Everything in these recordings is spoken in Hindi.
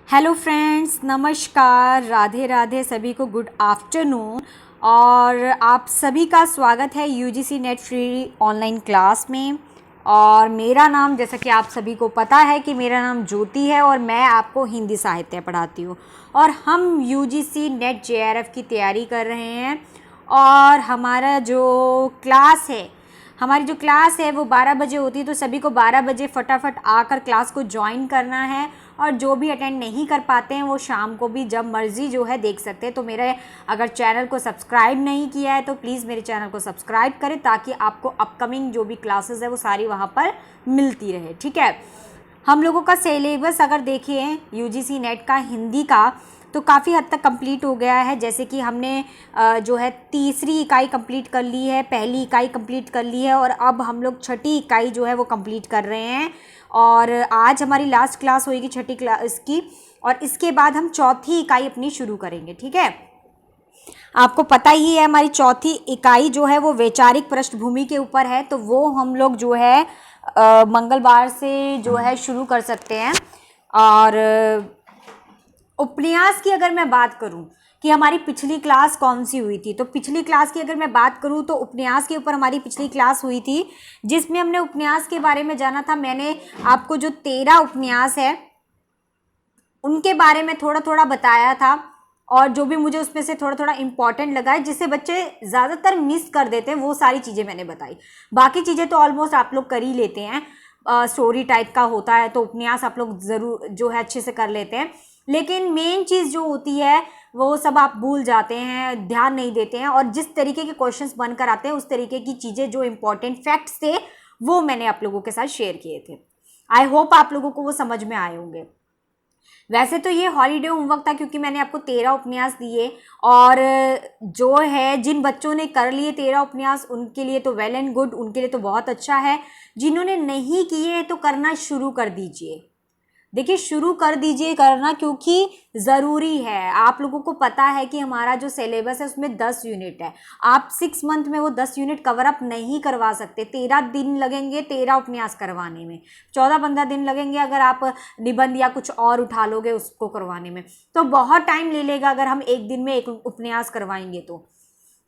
हेलो फ्रेंड्स, नमस्कार, राधे राधे, सभी को गुड आफ्टरनून। और आप सभी का स्वागत है UGC net free online class में। और मेरा नाम, जैसा कि आप सभी को पता है कि मेरा नाम ज्योति है और मैं आपको हिंदी साहित्य पढ़ाती हूँ। और हम यूजीसी नेट जेआरएफ की तैयारी कर रहे हैं। और हमारी जो क्लास है वो 12 बजे होती है, तो सभी को 12 बजे फटाफट आकर क्लास को ज्वाइन करना है। और जो भी अटेंड नहीं कर पाते हैं वो शाम को भी जब मर्ज़ी जो है देख सकते हैं। तो मेरे अगर चैनल को सब्सक्राइब नहीं किया है तो प्लीज़ मेरे चैनल को सब्सक्राइब करें, ताकि आपको अपकमिंग जो भी क्लासेस है वो सारी वहाँ पर मिलती रहे। ठीक है, हम लोगों का सिलेबस अगर देखें यूजीसी नेट का हिंदी का, तो काफ़ी हद तक कंप्लीट हो गया है। जैसे कि हमने जो है तीसरी इकाई कंप्लीट कर ली है, पहली इकाई कंप्लीट कर ली है, और अब हम लोग छठी इकाई जो है वो कंप्लीट कर रहे हैं। और आज हमारी लास्ट क्लास होगी छठी क्लास की, और इसके बाद हम चौथी इकाई अपनी शुरू करेंगे। ठीक है, आपको पता ही है हमारी चौथी इकाई जो है वो वैचारिक पृष्ठभूमि के ऊपर है, तो वो हम लोग जो है मंगलवार से जो है शुरू कर सकते हैं। और उपन्यास की अगर मैं बात करूं कि हमारी पिछली क्लास कौन सी हुई थी, तो पिछली क्लास की अगर मैं बात करूं तो उपन्यास के ऊपर हमारी पिछली क्लास हुई थी, जिसमें हमने उपन्यास के बारे में जाना था। मैंने आपको जो 13 उपन्यास है उनके बारे में थोड़ा थोड़ा बताया था, और जो भी मुझे उसमें से थोड़ा थोड़ा इम्पॉर्टेंट लगा है, जिसे बच्चे ज़्यादातर मिस कर देते हैं, वो सारी चीज़ें मैंने बताई। बाकी चीज़ें तो ऑलमोस्ट आप लोग कर ही लेते हैं। स्टोरी टाइप का होता है तो उपन्यास आप लोग ज़रूर जो है अच्छे से कर लेते हैं, लेकिन मेन चीज़ जो होती है वो सब आप भूल जाते हैं, ध्यान नहीं देते हैं। और जिस तरीके के क्वेश्चंस बनकर आते हैं उस तरीके की चीज़ें, जो इंपॉर्टेंट फैक्ट्स थे, वो मैंने आप लोगों के साथ शेयर किए थे। आई होप आप लोगों को वो समझ में आए होंगे। वैसे तो ये हॉलीडे होमवर्क था, क्योंकि मैंने आपको 13 उपन्यास दिए, और जो है जिन बच्चों ने कर लिए 13 उपन्यास उनके लिए तो वेल एंड गुड, उनके लिए तो बहुत अच्छा है। जिन्होंने नहीं किए तो करना शुरू कर दीजिए। देखिए, शुरू कर दीजिए करना, क्योंकि ज़रूरी है। आप लोगों को पता है कि हमारा जो सिलेबस है उसमें 10 यूनिट है। आप 6 मंथ में वो 10 यूनिट कवर अप नहीं करवा सकते। 13 दिन लगेंगे 13 उपन्यास करवाने में, 14-15 दिन लगेंगे अगर आप निबंध या कुछ और उठा लोगे उसको करवाने में, तो बहुत टाइम ले लेगा अगर हम एक दिन में एक उपन्यास करवाएंगे तो।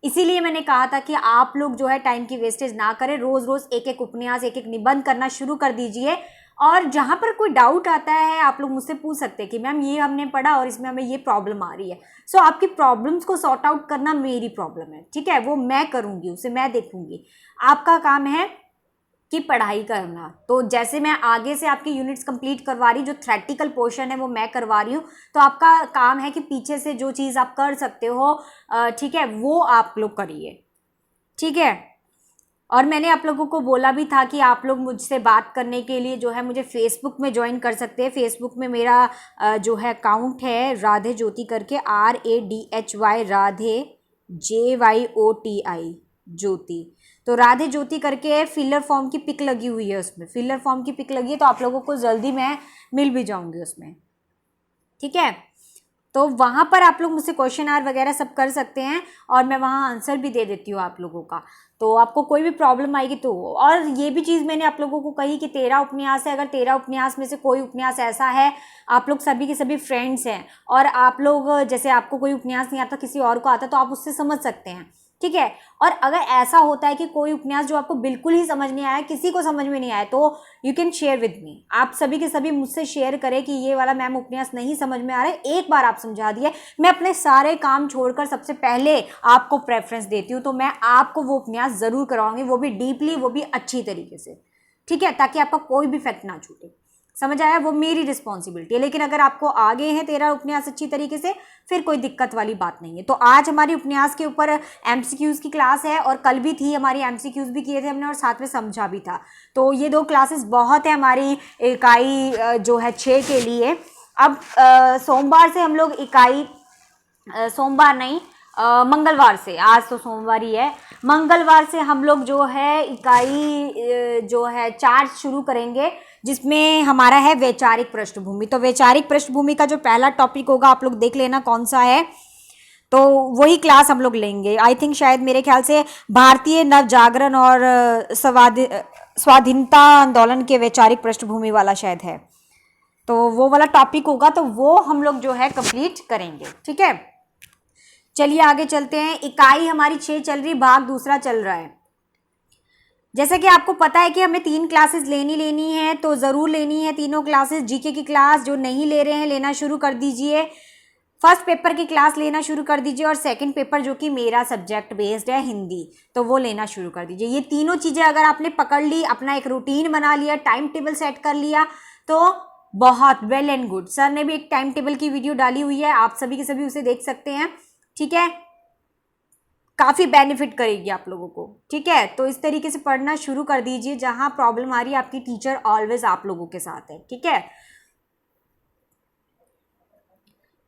इसीलिए मैंने कहा था कि आप लोग जो है टाइम की वेस्टेज ना करें, रोज़ रोज़ एक एक उपन्यास, एक एक निबंध करना शुरू कर दीजिए। और जहाँ पर कोई डाउट आता है आप लोग मुझसे पूछ सकते हैं कि मैम ये हमने पढ़ा और इसमें हमें ये प्रॉब्लम आ रही है। सो आपकी प्रॉब्लम्स को सॉर्ट आउट करना मेरी प्रॉब्लम है। ठीक है, वो मैं करूँगी, उसे मैं देखूँगी। आपका काम है कि पढ़ाई करना। तो जैसे मैं आगे से आपकी यूनिट्स कंप्लीट करवा रही हूँ, जो थ्योरेटिकल पोर्शन है वो मैं करवा रही हूँ, तो आपका काम है कि पीछे से जो चीज़ आप कर सकते हो, ठीक है, वो आप लोग करिए। ठीक है, और मैंने आप लोगों को बोला भी था कि आप लोग मुझसे बात करने के लिए जो है मुझे फेसबुक में ज्वाइन कर सकते हैं। फेसबुक में मेरा जो है अकाउंट है राधे ज्योति करके, RADHY राधे JYOTI ज्योति। तो राधे ज्योति करके फिलर फॉर्म की पिक लगी हुई है, उसमें फिलर फॉर्म की पिक लगी है, तो आप लोगों को जल्दी मैं मिल भी जाऊंगी उसमें। ठीक है, तो वहाँ पर आप लोग मुझसे क्वेश्चन आर वगैरह सब कर सकते हैं, और मैं वहाँ आंसर भी दे देती हूँ आप लोगों का। तो आपको कोई भी प्रॉब्लम आएगी तो। और ये भी चीज़ मैंने आप लोगों को कही कि 13 उपन्यास है, अगर 13 उपन्यास में से कोई उपन्यास ऐसा है, आप लोग सभी के सभी फ्रेंड्स हैं, और आप लोग जैसे आपको कोई उपन्यास नहीं आता, किसी और को आता, तो आप उससे समझ सकते हैं। ठीक है, और अगर ऐसा होता है कि कोई उपन्यास जो आपको बिल्कुल ही समझ नहीं आया, किसी को समझ में नहीं आया, तो you can share with me. आप सभी के सभी मुझसे शेयर करें कि ये वाला मैम उपन्यास नहीं समझ में आ रहा है, एक बार आप समझा दिए, मैं अपने सारे काम छोड़कर सबसे पहले आपको प्रेफरेंस देती हूँ। तो मैं आपको वो उपन्यास ज़रूर कराऊंगी, वो भी डीपली, वो भी अच्छी तरीके से। ठीक है, ताकि आपका कोई भी फैक्ट ना छूटे। समझ आया, वो मेरी रिस्पॉन्सिबिलिटी है। लेकिन अगर आपको आगे हैं 13 उपन्यास अच्छी तरीके से, फिर कोई दिक्कत वाली बात नहीं है। तो आज हमारी उपन्यास के ऊपर MCQs की क्लास है, और कल भी थी हमारी, MCQs भी किए थे हमने और साथ में समझा भी था। तो ये 2 क्लासेस बहुत है हमारी इकाई जो है 6 के लिए। अब सोमवार से हम लोग इकाई, सोमवार नहीं, मंगलवार से, आज तो सोमवार ही है, मंगलवार से हम लोग जो है इकाई जो है 4 शुरू करेंगे, जिसमें हमारा है वैचारिक पृष्ठभूमि। तो वैचारिक पृष्ठभूमि का जो पहला टॉपिक होगा आप लोग देख लेना कौन सा है, तो वही क्लास हम लोग लेंगे। आई थिंक शायद मेरे ख्याल से भारतीय नव जागरण और स्वाधीनता आंदोलन के वैचारिक पृष्ठभूमि वाला शायद है। तो वो वाला टॉपिक होगा, तो वो हम लोग जो है कंप्लीट करेंगे। ठीक है, चलिए आगे चलते हैं। इकाई हमारी 6 चल रही, भाग दूसरा चल रहा है। जैसे कि आपको पता है कि हमें 3 क्लासेस लेनी है, तो ज़रूर लेनी है तीनों क्लासेस। जीके की क्लास जो नहीं ले रहे हैं लेना शुरू कर दीजिए, फर्स्ट पेपर की क्लास लेना शुरू कर दीजिए, और सेकंड पेपर जो कि मेरा सब्जेक्ट बेस्ड है हिंदी, तो वो लेना शुरू कर दीजिए। ये तीनों चीज़ें अगर आपने पकड़ ली, अपना एक रूटीन बना लिया, टाइम टेबल सेट कर लिया, तो बहुत वेल एंड गुड। सर ने भी एक टाइम टेबल की वीडियो डाली हुई है, आप सभी के सभी उसे देख सकते हैं। ठीक है, काफ़ी बेनिफिट करेगी आप लोगों को। ठीक है, तो इस तरीके से पढ़ना शुरू कर दीजिए। जहां प्रॉब्लम आ रही है, आपकी टीचर ऑलवेज आप लोगों के साथ है। ठीक है,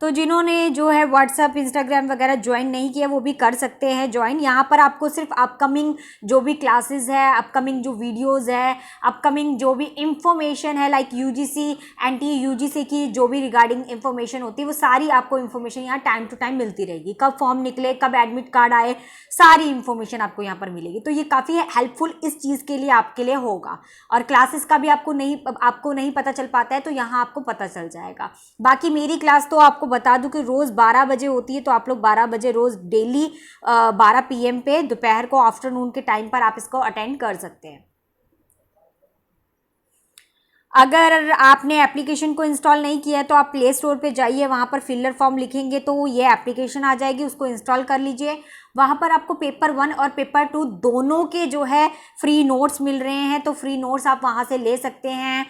तो जिन्होंने जो है व्हाट्सअप इंस्टाग्राम वगैरह ज्वाइन नहीं किया, वो भी कर सकते हैं ज्वाइन। यहाँ पर आपको सिर्फ अपकमिंग जो भी क्लासेस है, अपकमिंग जो वीडियोस है, अपकमिंग जो भी इंफॉर्मेशन है, लाइक यूजीसी एनटी यूजीसी की जो भी रिगार्डिंग इंफॉर्मेशन होती है, वो सारी आपको इन्फॉर्मेशन यहाँ टाइम टू टाइम मिलती रहेगी। कब फॉर्म निकले, कब एडमिट कार्ड आए, सारी इन्फॉर्मेशन आपको यहाँ पर मिलेगी। तो ये काफ़ी हेल्पफुल इस चीज़ के लिए आपके लिए होगा। और क्लासेस का भी आपको नहीं पता चल पाता है, तो यहाँ आपको पता चल जाएगा। बाकी मेरी क्लास तो आपको बता दूं कि रोज़ 12 बजे होती है, तो आप लोग 12 बजे रोज़ डेली 12 PM पे दोपहर को आफ्टरनून के टाइम पर आप इसको अटेंड कर सकते हैं। अगर आपने एप्लीकेशन को इंस्टॉल नहीं किया है, तो आप प्ले स्टोर पे जाइए, वहाँ पर फिलर फॉर्म लिखेंगे तो ये एप्लीकेशन आ जाएगी, उसको इंस्टॉल कर लीजिए। वहाँ पर आपको पेपर 1 और पेपर 2 दोनों के जो है फ्री नोट्स मिल रहे हैं, तो फ्री नोट्स आप वहाँ से ले सकते हैं,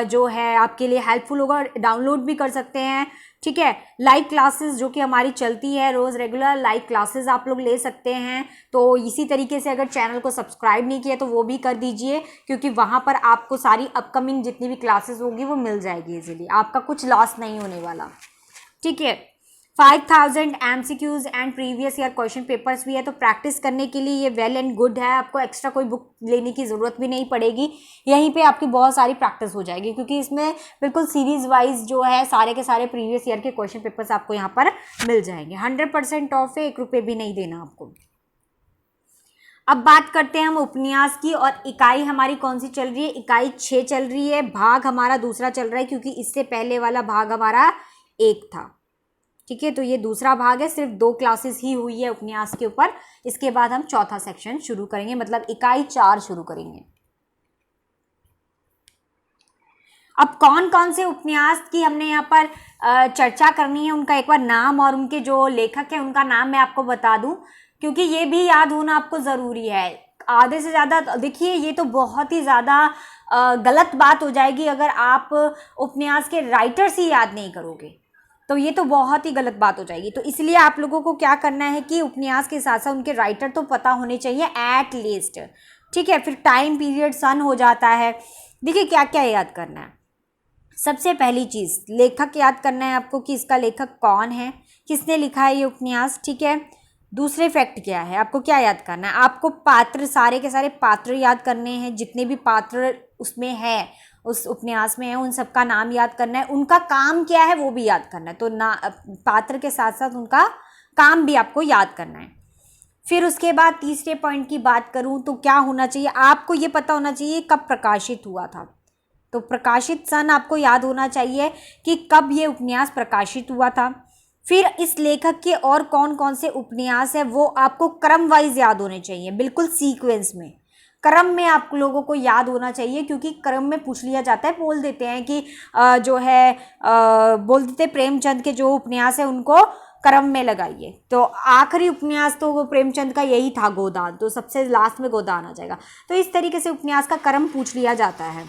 जो है आपके लिए हेल्पफुल होगा, डाउनलोड भी कर सकते हैं। ठीक है, लाइव क्लासेस जो कि हमारी चलती है रोज़ रेगुलर लाइव क्लासेस आप लोग ले सकते हैं। तो इसी तरीके से अगर चैनल को सब्सक्राइब नहीं किया तो वो भी कर दीजिए, क्योंकि वहाँ पर आपको सारी अपकमिंग जितनी भी क्लासेस होगी वो मिल जाएगी इजीली, आपका कुछ लॉस नहीं होने वाला। ठीक है, 5000 MCQs and previous year question papers भी है, तो प्रैक्टिस करने के लिए ये वेल एंड गुड है। आपको एक्स्ट्रा कोई बुक लेने की ज़रूरत भी नहीं पड़ेगी, यहीं पे आपकी बहुत सारी प्रैक्टिस हो जाएगी, क्योंकि इसमें बिल्कुल सीरीज वाइज जो है सारे के सारे प्रीवियस ईयर के क्वेश्चन पेपर्स आपको यहाँ पर मिल जाएंगे। 100% ऑफ है, 1 रुपये भी नहीं देना आपको। अब बात करते हैं हम उपन्यास की, और इकाई हमारी कौन सी चल रही है? इकाई 6 चल रही है, भाग हमारा दूसरा चल रहा है, क्योंकि इससे पहले वाला भाग हमारा 1 था। ठीक है, तो ये दूसरा भाग है, सिर्फ 2 क्लासेस ही हुई है उपन्यास के ऊपर। इसके बाद हम चौथा सेक्शन शुरू करेंगे, मतलब इकाई 4 शुरू करेंगे। अब कौन कौन से उपन्यास की हमने यहाँ पर चर्चा करनी है, उनका एक बार नाम और उनके जो लेखक है उनका नाम मैं आपको बता दूं, क्योंकि ये भी याद होना आपको ज़रूरी है। आधे से ज़्यादा देखिए, ये तो बहुत ही ज़्यादा गलत बात हो जाएगी अगर आप उपन्यास के राइटर्स ही याद नहीं करोगे, तो ये तो बहुत ही गलत बात हो जाएगी। तो इसलिए आप लोगों को क्या करना है कि उपन्यास के साथ साथ उनके राइटर तो पता होने चाहिए एट लीस्ट। ठीक है, फिर टाइम पीरियड सन हो जाता है। देखिए क्या क्या याद करना है। सबसे पहली चीज़, लेखक याद करना है आपको कि इसका लेखक कौन है, किसने लिखा है ये उपन्यास। ठीक है, दूसरे फैक्ट क्या है, आपको क्या याद करना है? आपको पात्र, सारे के सारे पात्र याद करने हैं, जितने भी पात्र उसमें है, उस उपन्यास में है, उन सबका नाम याद करना है, उनका काम क्या है वो भी याद करना है। तो ना पात्र के साथ साथ उनका काम भी आपको याद करना है। फिर उसके बाद तीसरे पॉइंट की बात करूं तो क्या होना चाहिए, आपको ये पता होना चाहिए कब प्रकाशित हुआ था। तो प्रकाशित सन आपको याद होना चाहिए कि कब ये उपन्यास प्रकाशित हुआ था। फिर इस लेखक के और कौन कौन से उपन्यास है वो आपको क्रम वाइज याद होने चाहिए, बिल्कुल सीक्वेंस में, क्रम में आप लोगों को याद होना चाहिए, क्योंकि क्रम में पूछ लिया जाता है। बोल देते हैं कि बोल देते हैं प्रेमचंद के जो उपन्यास है उनको क्रम में लगाइए, तो आखिरी उपन्यास तो वो प्रेमचंद का यही था, गोदान, तो सबसे लास्ट में गोदान आ जाएगा। तो इस तरीके से उपन्यास का क्रम पूछ लिया जाता है।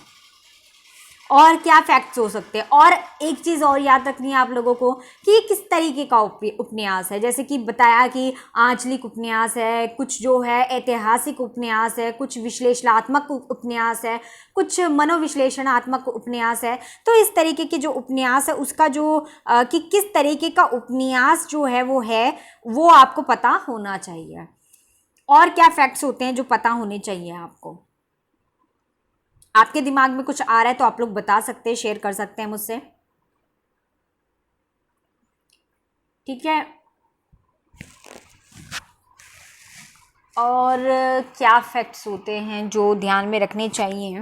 और क्या फैक्ट्स हो सकते हैं, और एक चीज़ और याद रखनी है आप लोगों को कि ये किस तरीके का उपन्यास है। जैसे कि बताया कि आंचलिक उपन्यास है, कुछ जो है ऐतिहासिक उपन्यास है, कुछ विश्लेषणात्मक उपन्यास है, कुछ मनोविश्लेषणात्मक उपन्यास है। तो इस तरीके के जो उपन्यास है उसका जो कि किस तरीके का उपन्यास जो है वो आपको पता होना चाहिए। और क्या फैक्ट्स होते हैं जो पता होने चाहिए आपको? आपके दिमाग में कुछ आ रहा है तो आप लोग बता सकते हैं, शेयर कर सकते हैं मुझसे। ठीक है, और क्या फैक्ट्स होते हैं जो ध्यान में रखने चाहिए?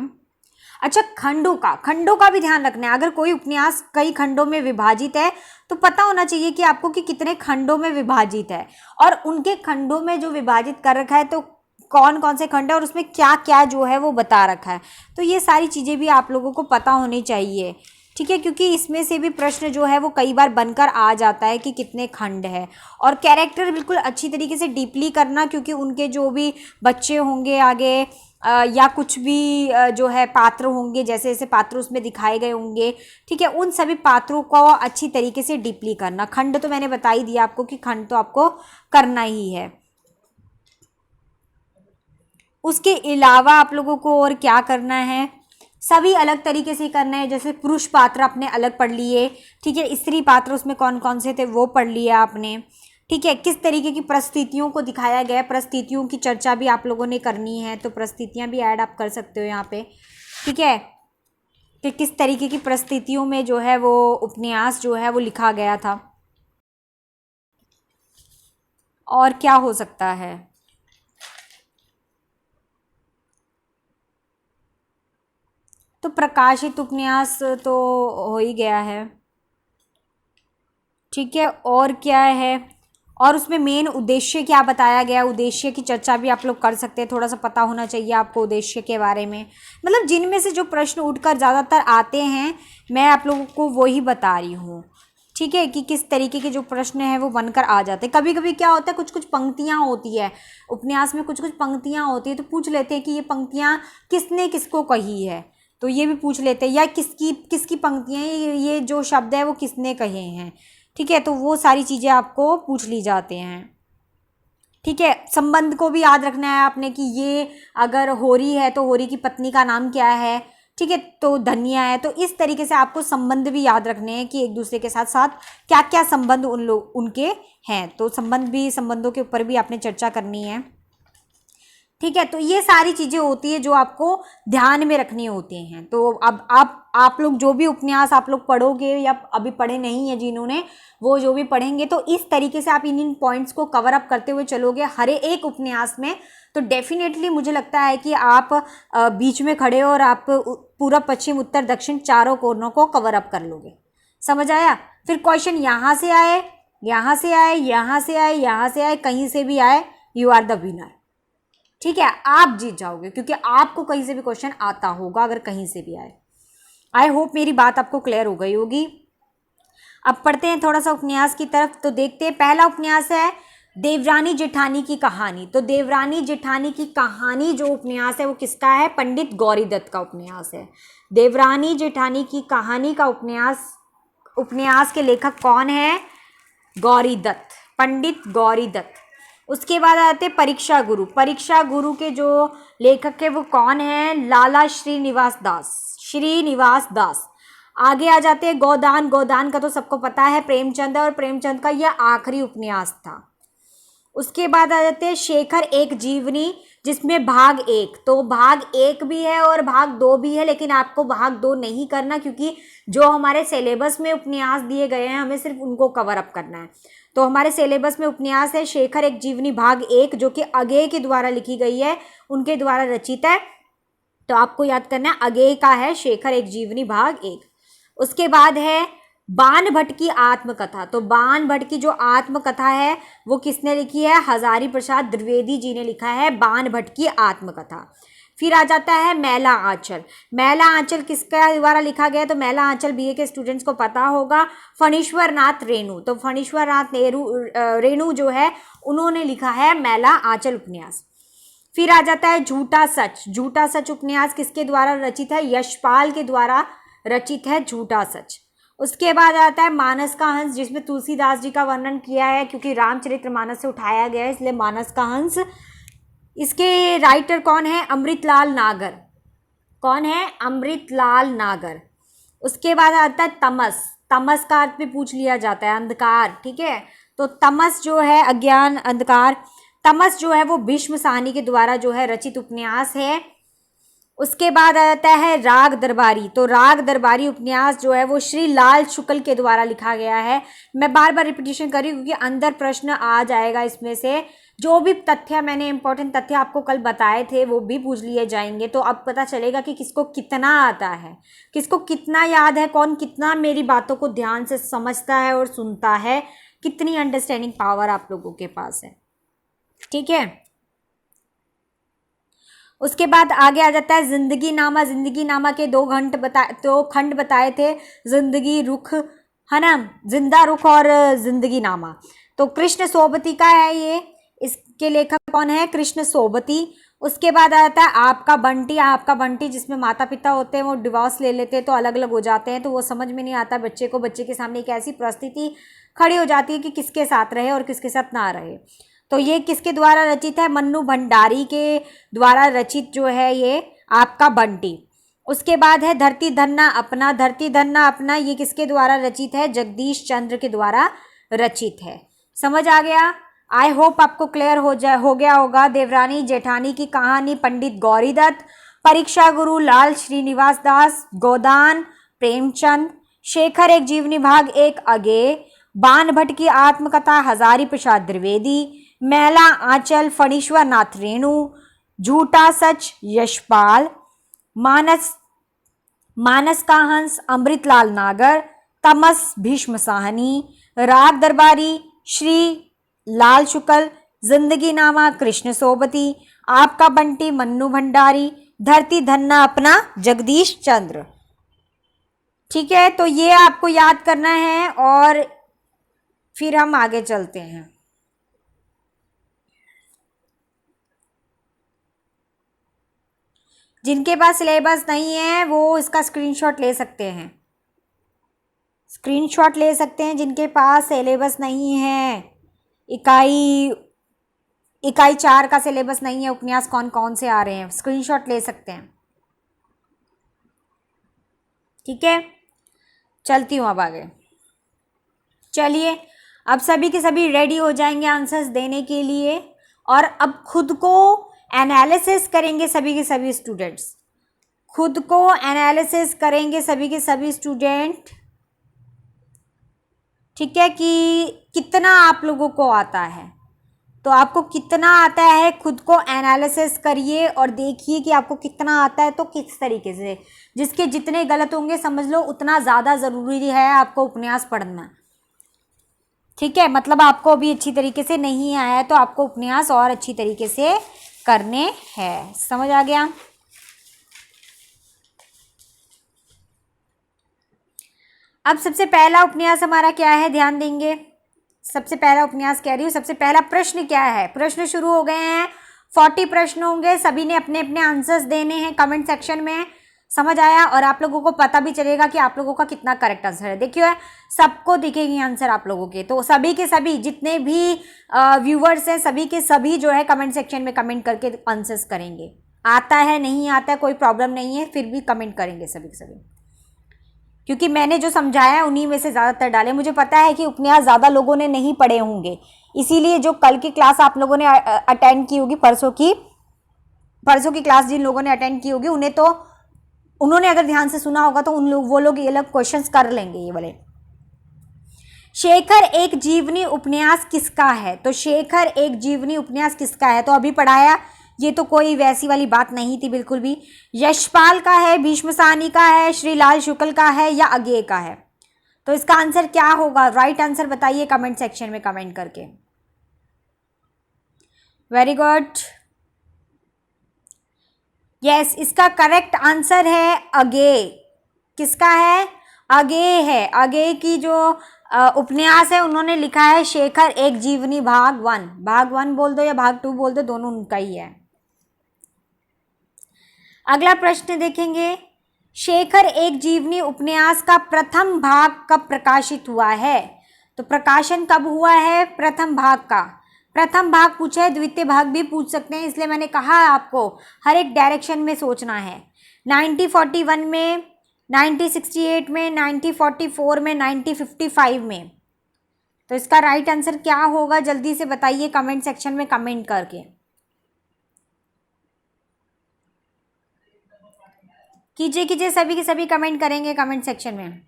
अच्छा, खंडों का भी ध्यान रखना है। अगर कोई उपन्यास कई खंडों में विभाजित है तो पता होना चाहिए कि आपको कि कितने खंडों में विभाजित है, और उनके खंडों में जो विभाजित कर रखा है तो कौन कौन से खंड है और उसमें क्या क्या जो है वो बता रखा है। तो ये सारी चीज़ें भी आप लोगों को पता होनी चाहिए, ठीक है, क्योंकि इसमें से भी प्रश्न जो है वो कई बार बनकर आ जाता है कि कितने खंड है। और कैरेक्टर बिल्कुल अच्छी तरीके से डीपली करना, क्योंकि उनके जो भी बच्चे होंगे आगे या कुछ भी जो है पात्र होंगे, जैसे जैसे पात्र उसमें दिखाए गए होंगे, ठीक है, उन सभी पात्रों को अच्छी तरीके से डीपली करना। खंड तो मैंने बता ही दिया आपको कि खंड तो आपको करना ही है। उसके अलावा आप लोगों को और क्या करना है, सभी अलग तरीके से करना है। जैसे पुरुष पात्र आपने अलग पढ़ लिए, ठीक है, स्त्री पात्र उसमें कौन कौन से थे वो पढ़ लिया आपने, ठीक है। किस तरीके की परिस्थितियों को दिखाया गया है, परिस्थितियों की चर्चा भी आप लोगों ने करनी है, तो परिस्थितियां भी ऐड आप कर सकते हो यहाँ पे, ठीक है, कि किस तरीके की परिस्थितियों में जो है वो उपन्यास जो है वो लिखा गया था। और क्या हो सकता है, तो प्रकाशित उपन्यास तो हो ही गया है, ठीक है। और क्या है, और उसमें मेन उद्देश्य क्या बताया गया, उद्देश्य की चर्चा भी आप लोग कर सकते हैं। थोड़ा सा पता होना चाहिए आपको उद्देश्य के बारे में, मतलब जिनमें से जो प्रश्न उठकर ज़्यादातर आते हैं मैं आप लोगों को वो ही बता रही हूँ, ठीक है, कि किस तरीके के जो प्रश्न हैं वो बनकर आ जाते हैं। कभी कभी क्या होता है, कुछ कुछ पंक्तियाँ होती है उपन्यास में, कुछ कुछ पंक्तियाँ होती है, तो पूछ लेते हैं कि ये पंक्तियाँ किसने किसको कही है, तो ये भी पूछ लेते हैं, या किसकी किसकी पंक्तियाँ, ये जो शब्द है वो किसने कहे हैं, ठीक है, तो वो सारी चीज़ें आपको पूछ ली जाते हैं, ठीक है। संबंध को भी याद रखना है आपने कि ये अगर होरी है तो होरी की पत्नी का नाम क्या है, ठीक है, तो धनिया है। तो इस तरीके से आपको संबंध भी याद रखने हैं कि एक दूसरे के साथ साथ क्या क्या संबंध उनके हैं, तो संबंधों के ऊपर भी आपने चर्चा करनी है, ठीक है। तो ये सारी चीज़ें होती है जो आपको ध्यान में रखनी होती हैं। तो अब आप लोग जो भी उपन्यास आप लोग पढ़ोगे या अभी पढ़े नहीं है जिन्होंने, वो जो भी पढ़ेंगे तो इस तरीके से आप इन पॉइंट्स को कवर अप करते हुए चलोगे हर एक उपन्यास में, तो डेफिनेटली मुझे लगता है कि आप बीच में खड़े हो और आप पूर्व पश्चिम उत्तर दक्षिण चारों कोनों को कवर अप कर लोगे। समझ आया? फिर क्वेश्चन यहाँ से आए, यहाँ से आए, यहाँ से आए, यहाँ से आए, कहीं से भी आए, यू आर द विनर, ठीक है, आप जीत जाओगे, क्योंकि आपको कहीं से भी क्वेश्चन आता होगा, अगर कहीं से भी आए। आई होप मेरी बात आपको क्लियर हो गई होगी। अब पढ़ते हैं थोड़ा सा उपन्यास की तरफ, तो देखते हैं। पहला उपन्यास है देवरानी जेठानी की कहानी। तो देवरानी जेठानी की कहानी जो उपन्यास है वो किसका है, पंडित गौरीदत्त का उपन्यास है। देवरानी जेठानी की कहानी का उपन्यास के लेखक कौन है, गौरीदत्त, पंडित गौरीदत्त। उसके बाद आते हैं परीक्षा गुरु। परीक्षा गुरु के जो लेखक है वो कौन है, लाला श्रीनिवास दास। आगे आ जाते हैं गोदान। गोदान का तो सबको पता है, प्रेमचंद, और प्रेमचंद का यह आखिरी उपन्यास था। उसके बाद आ जाते हैं शेखर एक जीवनी, जिसमें भाग 1, तो भाग 1 भी है और भाग 2 भी है, लेकिन आपको भाग 2 नहीं करना, क्योंकि जो हमारे सिलेबस में उपन्यास दिए गए हैं हमें सिर्फ उनको कवर अप करना है। तो हमारे सिलेबस में उपन्यास है शेखर एक जीवनी भाग 1, जो कि अगेय के द्वारा लिखी गई है, उनके द्वारा रचित है। तो आपको याद करना है अगेय का है शेखर एक जीवनी भाग 1। उसके बाद है बाण भट्ट की आत्मकथा। तो बाण भट्ट की जो आत्मकथा है वो किसने लिखी है, हजारी प्रसाद द्विवेदी जी ने लिखा है बाण भट्ट की आत्मकथा। फिर आ जाता है मैला आंचल। मैला आंचल किसका द्वारा लिखा गया है, तो मैला आंचल बीए के स्टूडेंट्स को पता होगा, फणीश्वर नाथ रेणु। तो फणीश्वर नाथ रेणु जो है उन्होंने लिखा है मैला आंचल उपन्यास। फिर आ जाता है झूठा सच। झूठा सच उपन्यास किसके द्वारा रचित है, यशपाल के द्वारा रचित है झूठा सच। उसके बाद आता है मानस का हंस, जिसमें तुलसीदास जी का वर्णन किया है, क्योंकि रामचरितमानस से उठाया गया है इसलिए मानस का हंस। इसके राइटर कौन है, अमृतलाल नागर। कौन है, अमृतलाल नागर। उसके बाद आता है तमस। तमस का अर्थ भी पूछ लिया जाता है, अंधकार, ठीक है। तो तमस जो है अज्ञान, अंधकार। तमस जो है वो भीष्म साहनी के द्वारा जो है रचित उपन्यास है। उसके बाद आता है राग दरबारी। तो राग दरबारी उपन्यास जो है वो श्री लाल शुक्ल के द्वारा लिखा गया है। मैं बार बार रिपीटिशन कर रही हूँ क्योंकि अंदर प्रश्न आ जाएगा इसमें से। जो भी तथ्य मैंने इंपॉर्टेंट तथ्य आपको कल बताए थे वो भी पूछ लिए जाएंगे, तो अब पता चलेगा कि किसको कितना आता है, किसको कितना याद है, कौन कितना मेरी बातों को ध्यान से समझता है और सुनता है, कितनी अंडरस्टैंडिंग पावर आप लोगों के पास है। ठीक है, उसके बाद आगे आ जाता है जिंदगी नामा। जिंदगी नामा के दो खंड बताए थे, जिंदगी रुख, है ना, जिंदा रुख और जिंदगी नामा। तो कृष्ण सोबती का है ये, इसके लेखक कौन है? कृष्ण सोबती। उसके बाद आता है आपका बंटी। आपका बंटी जिसमें माता पिता होते हैं वो डिवोर्स ले लेते हैं तो अलग अलग हो जाते हैं, तो वो समझ में नहीं आता बच्चे को, बच्चे के सामने एक ऐसी परिस्थिति खड़ी हो जाती है कि किसके साथ रहे और किसके साथ ना रहे। तो ये किसके द्वारा रचित है? मन्नू भंडारी के द्वारा रचित जो है ये आपका बंटी। उसके बाद है धरती धन्ना अपना। धरती धन्ना अपना ये किसके द्वारा रचित है? जगदीश चंद्र के द्वारा रचित है। समझ आ गया? आई होप आपको क्लियर हो गया होगा। देवरानी जेठानी की कहानी पंडित गौरीदत्त, परीक्षा गुरु लाल श्रीनिवास दास, गोदान प्रेमचंद, शेखर एक जीवनी भाग एक अगे, बान भट्ट की आत्मकथा हजारी प्रसाद द्विवेदी, मैला आंचल फणीश्वर नाथ रेणु, झूठा सच यशपाल, मानस का हंस अमृतलाल नागर, तमस भीष्म साहनी, राग दरबारी श्री लाल शुक्ल, जिंदगी नामा कृष्ण सोबती, आपका बंटी मन्नू भंडारी, धरती धन्ना अपना जगदीश चंद्र। ठीक है, तो ये आपको याद करना है और फिर हम आगे चलते हैं। जिनके पास सिलेबस नहीं है वो इसका स्क्रीनशॉट ले सकते हैं, स्क्रीनशॉट ले सकते हैं जिनके पास सिलेबस नहीं है। इकाई 4 का सिलेबस नहीं है, उपन्यास कौन कौन से आ रहे हैं, स्क्रीनशॉट ले सकते हैं। ठीक है, चलती हूँ अब आगे। चलिए, अब सभी के सभी रेडी हो जाएंगे आंसर्स देने के लिए, और अब खुद को एनालिसिस करेंगे सभी के सभी स्टूडेंट्स, खुद को एनालिसिस करेंगे सभी के सभी स्टूडेंट। ठीक है, कि कितना आप लोगों को आता है, तो आपको कितना आता है खुद को एनालिसिस करिए और देखिए कि आपको कितना आता है, तो किस तरीके से, जिसके जितने गलत होंगे समझ लो उतना ज़्यादा ज़रूरी है आपको उपन्यास पढ़ना। ठीक है, मतलब आपको अभी अच्छी तरीके से नहीं आया है तो आपको उपन्यास और अच्छी तरीके से करने हैं। समझ आ गया? अब सबसे पहला उपन्यास हमारा क्या है, ध्यान देंगे। सबसे पहला उपन्यास कह रही हूँ, सबसे पहला प्रश्न क्या है, प्रश्न शुरू हो गए हैं। 40 प्रश्न होंगे, सभी ने अपने अपने आंसर्स देने हैं कमेंट सेक्शन में। समझ आया? और आप लोगों को पता भी चलेगा कि आप लोगों का कितना करेक्ट आंसर है। देखिए, सबको दिखेंगे आंसर आप लोगों के, तो सभी के सभी जितने भी व्यूवर्स हैं सभी के सभी जो है कमेंट सेक्शन में कमेंट करके आंसर्स करेंगे। आता है नहीं आता है कोई प्रॉब्लम नहीं है, फिर भी कमेंट करेंगे सभी के सभी, क्योंकि मैंने जो समझाया है उन्हीं में से ज़्यादातर डाले। मुझे पता है कि उपन्यास ज़्यादा लोगों ने नहीं पढ़े होंगे, इसीलिए जो कल की क्लास आप लोगों ने अटेंड की होगी, परसों की क्लास जिन लोगों ने अटेंड की होगी उन्होंने अगर ध्यान से सुना होगा तो वो लोग ये लोग क्वेश्चंस कर लेंगे ये वाले। शेखर एक जीवनी उपन्यास किसका है? तो शेखर एक जीवनी उपन्यास किसका है, तो अभी पढ़ाया, ये तो कोई वैसी वाली बात नहीं थी बिल्कुल भी। यशपाल का है, भीष्म साहनी का है, श्री लाल शुक्ल का है या अज्ञेय का है? तो इसका आंसर क्या होगा? राइट आंसर बताइए कमेंट सेक्शन में कमेंट करके। वेरी गुड, यस, इसका करेक्ट आंसर है अज्ञेय। किसका है? अज्ञेय है। अज्ञेय की जो उपन्यास है उन्होंने लिखा है शेखर एक जीवनी भाग 1। भाग 1 बोल दो या भाग 2 बोल दो, दोनों उनका ही है। अगला प्रश्न देखेंगे, शेखर एक जीवनी उपन्यास का प्रथम भाग कब प्रकाशित हुआ है? तो प्रकाशन कब हुआ है प्रथम भाग का? प्रथम भाग पूछा है, द्वितीय भाग भी पूछ सकते हैं, इसलिए मैंने कहा आपको हर एक डायरेक्शन में सोचना है। 1941 में, 1968 में, 1944 में, 1955 में। तो इसका राइट आंसर क्या होगा जल्दी से बताइए कमेंट सेक्शन में कमेंट करके। कीजिए कीजिए, सभी के सभी कमेंट करेंगे कमेंट सेक्शन में।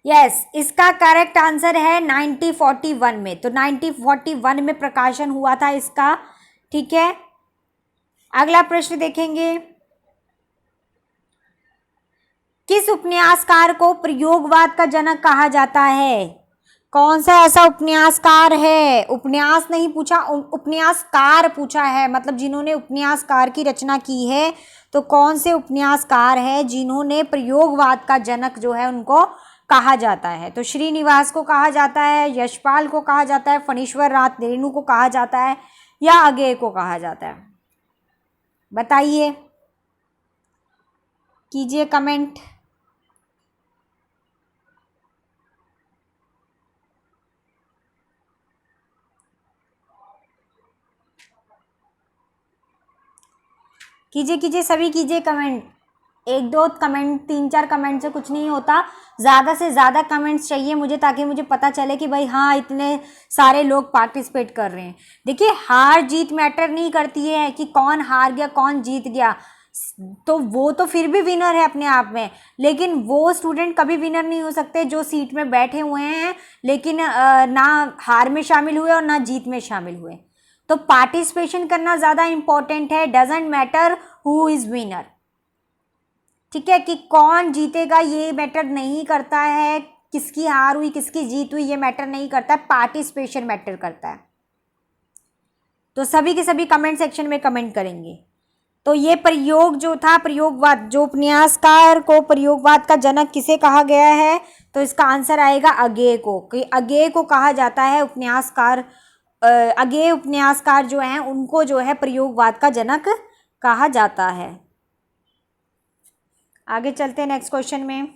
यस, इसका करेक्ट आंसर है 1941 में। तो 1941 में प्रकाशन हुआ था इसका। ठीक है, अगला प्रश्न देखेंगे। किस उपन्यासकार को प्रयोगवाद का जनक कहा जाता है? कौन सा ऐसा उपन्यासकार है? उपन्यास नहीं पूछा, उपन्यासकार पूछा है, मतलब जिन्होंने उपन्यासकार की रचना की है। तो कौन से उपन्यासकार है जिन्होंने प्रयोगवाद का जनक जो है उनको कहा जाता है? तो श्रीनिवास को कहा जाता है, यशपाल को कहा जाता है, फणीश्वर नाथ रेणु को कहा जाता है, या अगेय को कहा जाता है? बताइए, कीजिए कमेंट। कीजिए कीजिए, सभी कीजिए कमेंट। एक दो कमेंट, तीन चार कमेंट से कुछ नहीं होता, ज़्यादा से ज़्यादा कमेंट्स चाहिए मुझे, ताकि मुझे पता चले कि भाई हाँ इतने सारे लोग पार्टिसिपेट कर रहे हैं। देखिए, हार जीत मैटर नहीं करती है कि कौन हार गया कौन जीत गया, तो वो तो फिर भी विनर है अपने आप में, लेकिन वो स्टूडेंट कभी विनर नहीं हो सकते जो सीट में बैठे हुए हैं लेकिन ना हार में शामिल हुए और ना जीत में शामिल हुए। तो पार्टिसिपेशन करना ज़्यादा इंपॉर्टेंट है, doesn't matter who is winner. ठीक है, कि कौन जीतेगा ये मैटर नहीं करता है, किसकी हार हुई किसकी जीत हुई ये मैटर नहीं करता है, पार्टिसिपेशन मैटर करता है। तो सभी के सभी कमेंट सेक्शन में कमेंट करेंगे। तो ये प्रयोग जो था, प्रयोगवाद, जो उपन्यासकार को प्रयोगवाद का जनक किसे कहा गया है? तो इसका आंसर आएगा अगेय को, कि अगेय को कहा जाता है उपन्यासकार, अगेय उपन्यासकार जो हैं उनको जो है प्रयोगवाद का जनक कहा जाता है। आगे चलते हैं नेक्स्ट क्वेश्चन में।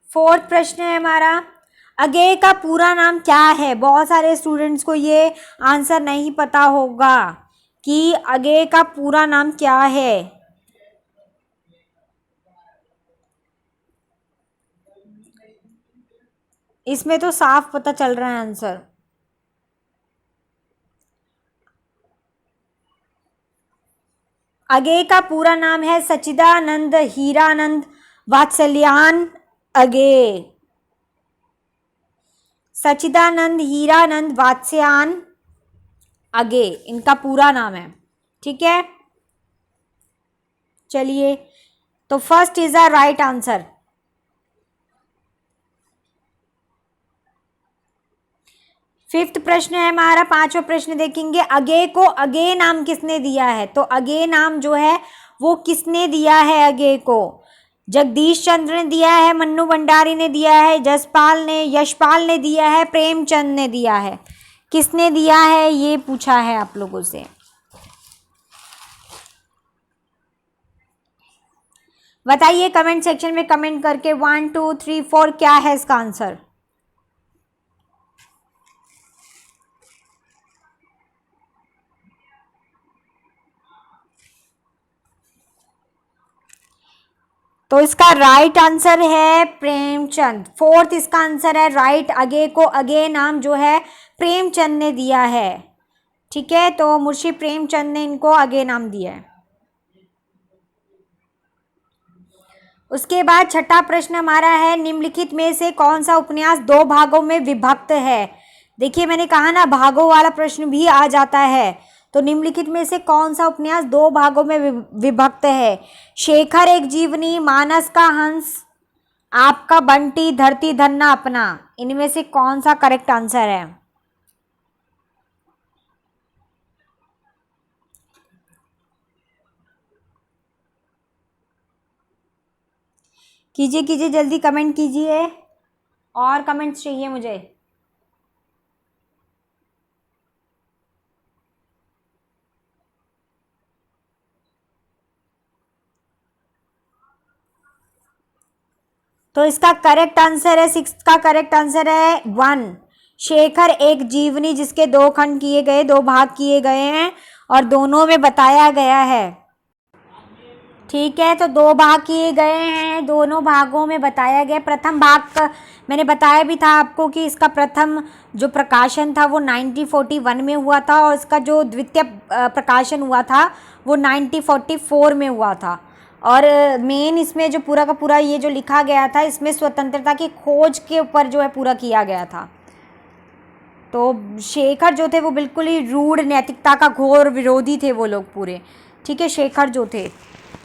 फोर्थ प्रश्न है हमारा, अगेय का पूरा नाम क्या है? बहुत सारे स्टूडेंट्स को ये आंसर नहीं पता होगा कि अगेय का पूरा नाम क्या है। इसमें तो साफ पता चल रहा है आंसर। अगेय का पूरा नाम है सच्चिदानंद हीरानंद वात्सल्यान अगेय। सच्चिदानंद हीरानंद वात्स्यायन अगेय इनका पूरा नाम है। ठीक है, चलिए, तो first is a right answer. Fifth प्रश्न है हमारा, पांचवा प्रश्न देखेंगे, अगेय को अगेय नाम किसने दिया है? तो अगेय नाम जो है वो किसने दिया है अगेय को? जगदीश चंद्र ने दिया है, मन्नू भंडारी ने दिया है, जसपाल ने, यशपाल ने दिया है, प्रेमचंद ने दिया है? किसने दिया है ये पूछा है आप लोगों से। बताइए कमेंट सेक्शन में कमेंट करके 1 2 3 4 क्या है इसका आंसर। तो इसका राइट आंसर है प्रेमचंद। फोर्थ इसका आंसर है राइट, अगेय को अगेय नाम जो है प्रेमचंद ने दिया है। ठीक है, तो मुंशी प्रेमचंद ने इनको अगेय नाम दिया है। उसके बाद छठा प्रश्न हमारा है, निम्नलिखित में से कौन सा उपन्यास दो भागों में विभक्त है? देखिए, मैंने कहा ना भागों वाला प्रश्न भी आ जाता है। तो निम्नलिखित में से कौन सा उपन्यास दो भागों में विभक्त है? शेखर एक जीवनी, मानस का हंस, आपका बंटी, धरती धन्ना अपना, इनमें से कौन सा करेक्ट आंसर है? कीजिए कीजिए, जल्दी कमेंट कीजिए, और कमेंट्स चाहिए मुझे। तो इसका करेक्ट आंसर है, सिक्स का करेक्ट आंसर है 1, शेखर एक जीवनी, जिसके दो खंड किए गए, दो भाग किए गए हैं और दोनों में बताया गया है। ठीक है, तो 2 भाग किए गए हैं, दोनों भागों में बताया गया। प्रथम भाग का मैंने बताया भी था आपको कि इसका प्रथम जो प्रकाशन था वो 1941 में हुआ था, और इसका जो द्वितीय प्रकाशन हुआ था वो 1944 में हुआ था। और मेन इसमें जो पूरा का पूरा ये जो लिखा गया था, इसमें स्वतंत्रता की खोज के ऊपर जो है पूरा किया गया था। तो शेखर जो थे वो बिल्कुल ही रूढ़ नैतिकता का घोर विरोधी थे वो लोग पूरे। ठीक है, शेखर जो थे।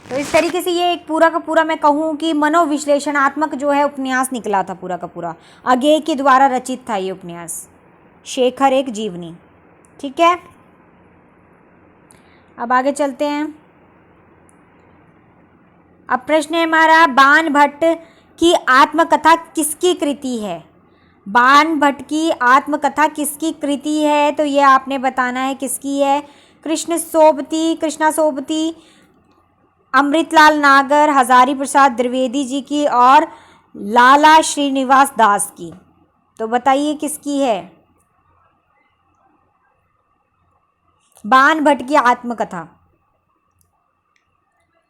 तो इस तरीके से ये एक पूरा का पूरा मैं कहूँ कि मनोविश्लेषणात्मक जो है उपन्यास निकला था पूरा का पूरा। अगेय के द्वारा रचित था ये उपन्यास, शेखर एक जीवनी। ठीक है, अब आगे चलते हैं। अब प्रश्न है हमारा, बाण भट्ट की आत्मकथा किसकी कृति है? बाण भट्ट की आत्मकथा किसकी कृति है? तो ये आपने बताना है किसकी है। कृष्णा सोबती, अमृतलाल नागर, हजारी प्रसाद द्विवेदी जी की, और लाला श्रीनिवास दास की। तो बताइए किसकी है बाण भट्ट की आत्मकथा?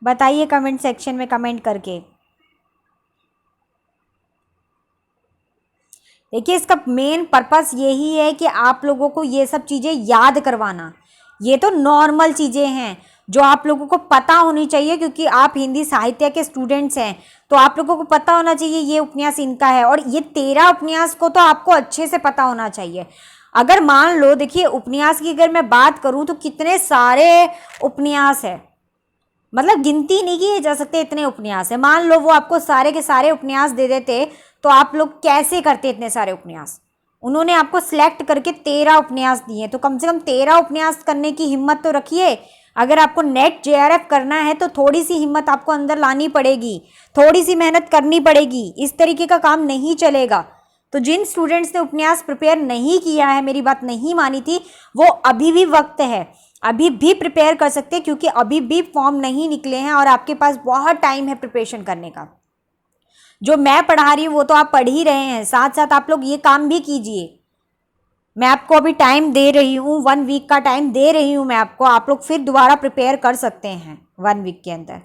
बताइए कमेंट सेक्शन में कमेंट करके। देखिए, इसका मेन पर्पस यही है कि आप लोगों को ये सब चीज़ें याद करवाना। ये तो नॉर्मल चीज़ें हैं जो आप लोगों को पता होनी चाहिए, क्योंकि आप हिंदी साहित्य के स्टूडेंट्स हैं, तो आप लोगों को पता होना चाहिए ये उपन्यास इनका है। और ये 13 उपन्यास को तो आपको अच्छे से पता होना चाहिए। अगर मान लो, देखिए उपन्यास की अगर मैं बात करूं तो कितने सारे उपन्यास है, मतलब गिनती नहीं किए जा सकते, इतने उपन्यास है। मान लो वो आपको सारे के सारे उपन्यास दे देते तो आप लोग कैसे करते इतने सारे उपन्यास? उन्होंने आपको सिलेक्ट करके 13 उपन्यास दिए, तो कम से कम 13 उपन्यास करने की हिम्मत तो रखिए। अगर आपको नेट जेआरएफ करना है तो थोड़ी सी हिम्मत आपको अंदर लानी पड़ेगी, थोड़ी सी मेहनत करनी पड़ेगी। इस तरीके का काम नहीं चलेगा। तो जिन स्टूडेंट्स ने उपन्यास प्रिपेयर नहीं किया है, मेरी बात नहीं मानी थी, वो अभी भी वक्त है, अभी भी प्रिपेयर कर सकते हैं, क्योंकि अभी भी फॉर्म नहीं निकले हैं और आपके पास बहुत टाइम है प्रिपरेशन करने का। जो मैं पढ़ा रही हूँ वो तो आप पढ़ ही रहे हैं, साथ साथ आप लोग ये काम भी कीजिए। मैं आपको अभी टाइम दे रही हूँ, 1 वीक का टाइम दे रही हूँ मैं आपको, आप लोग फिर दोबारा प्रिपेयर कर सकते हैं 1 वीक के अंदर।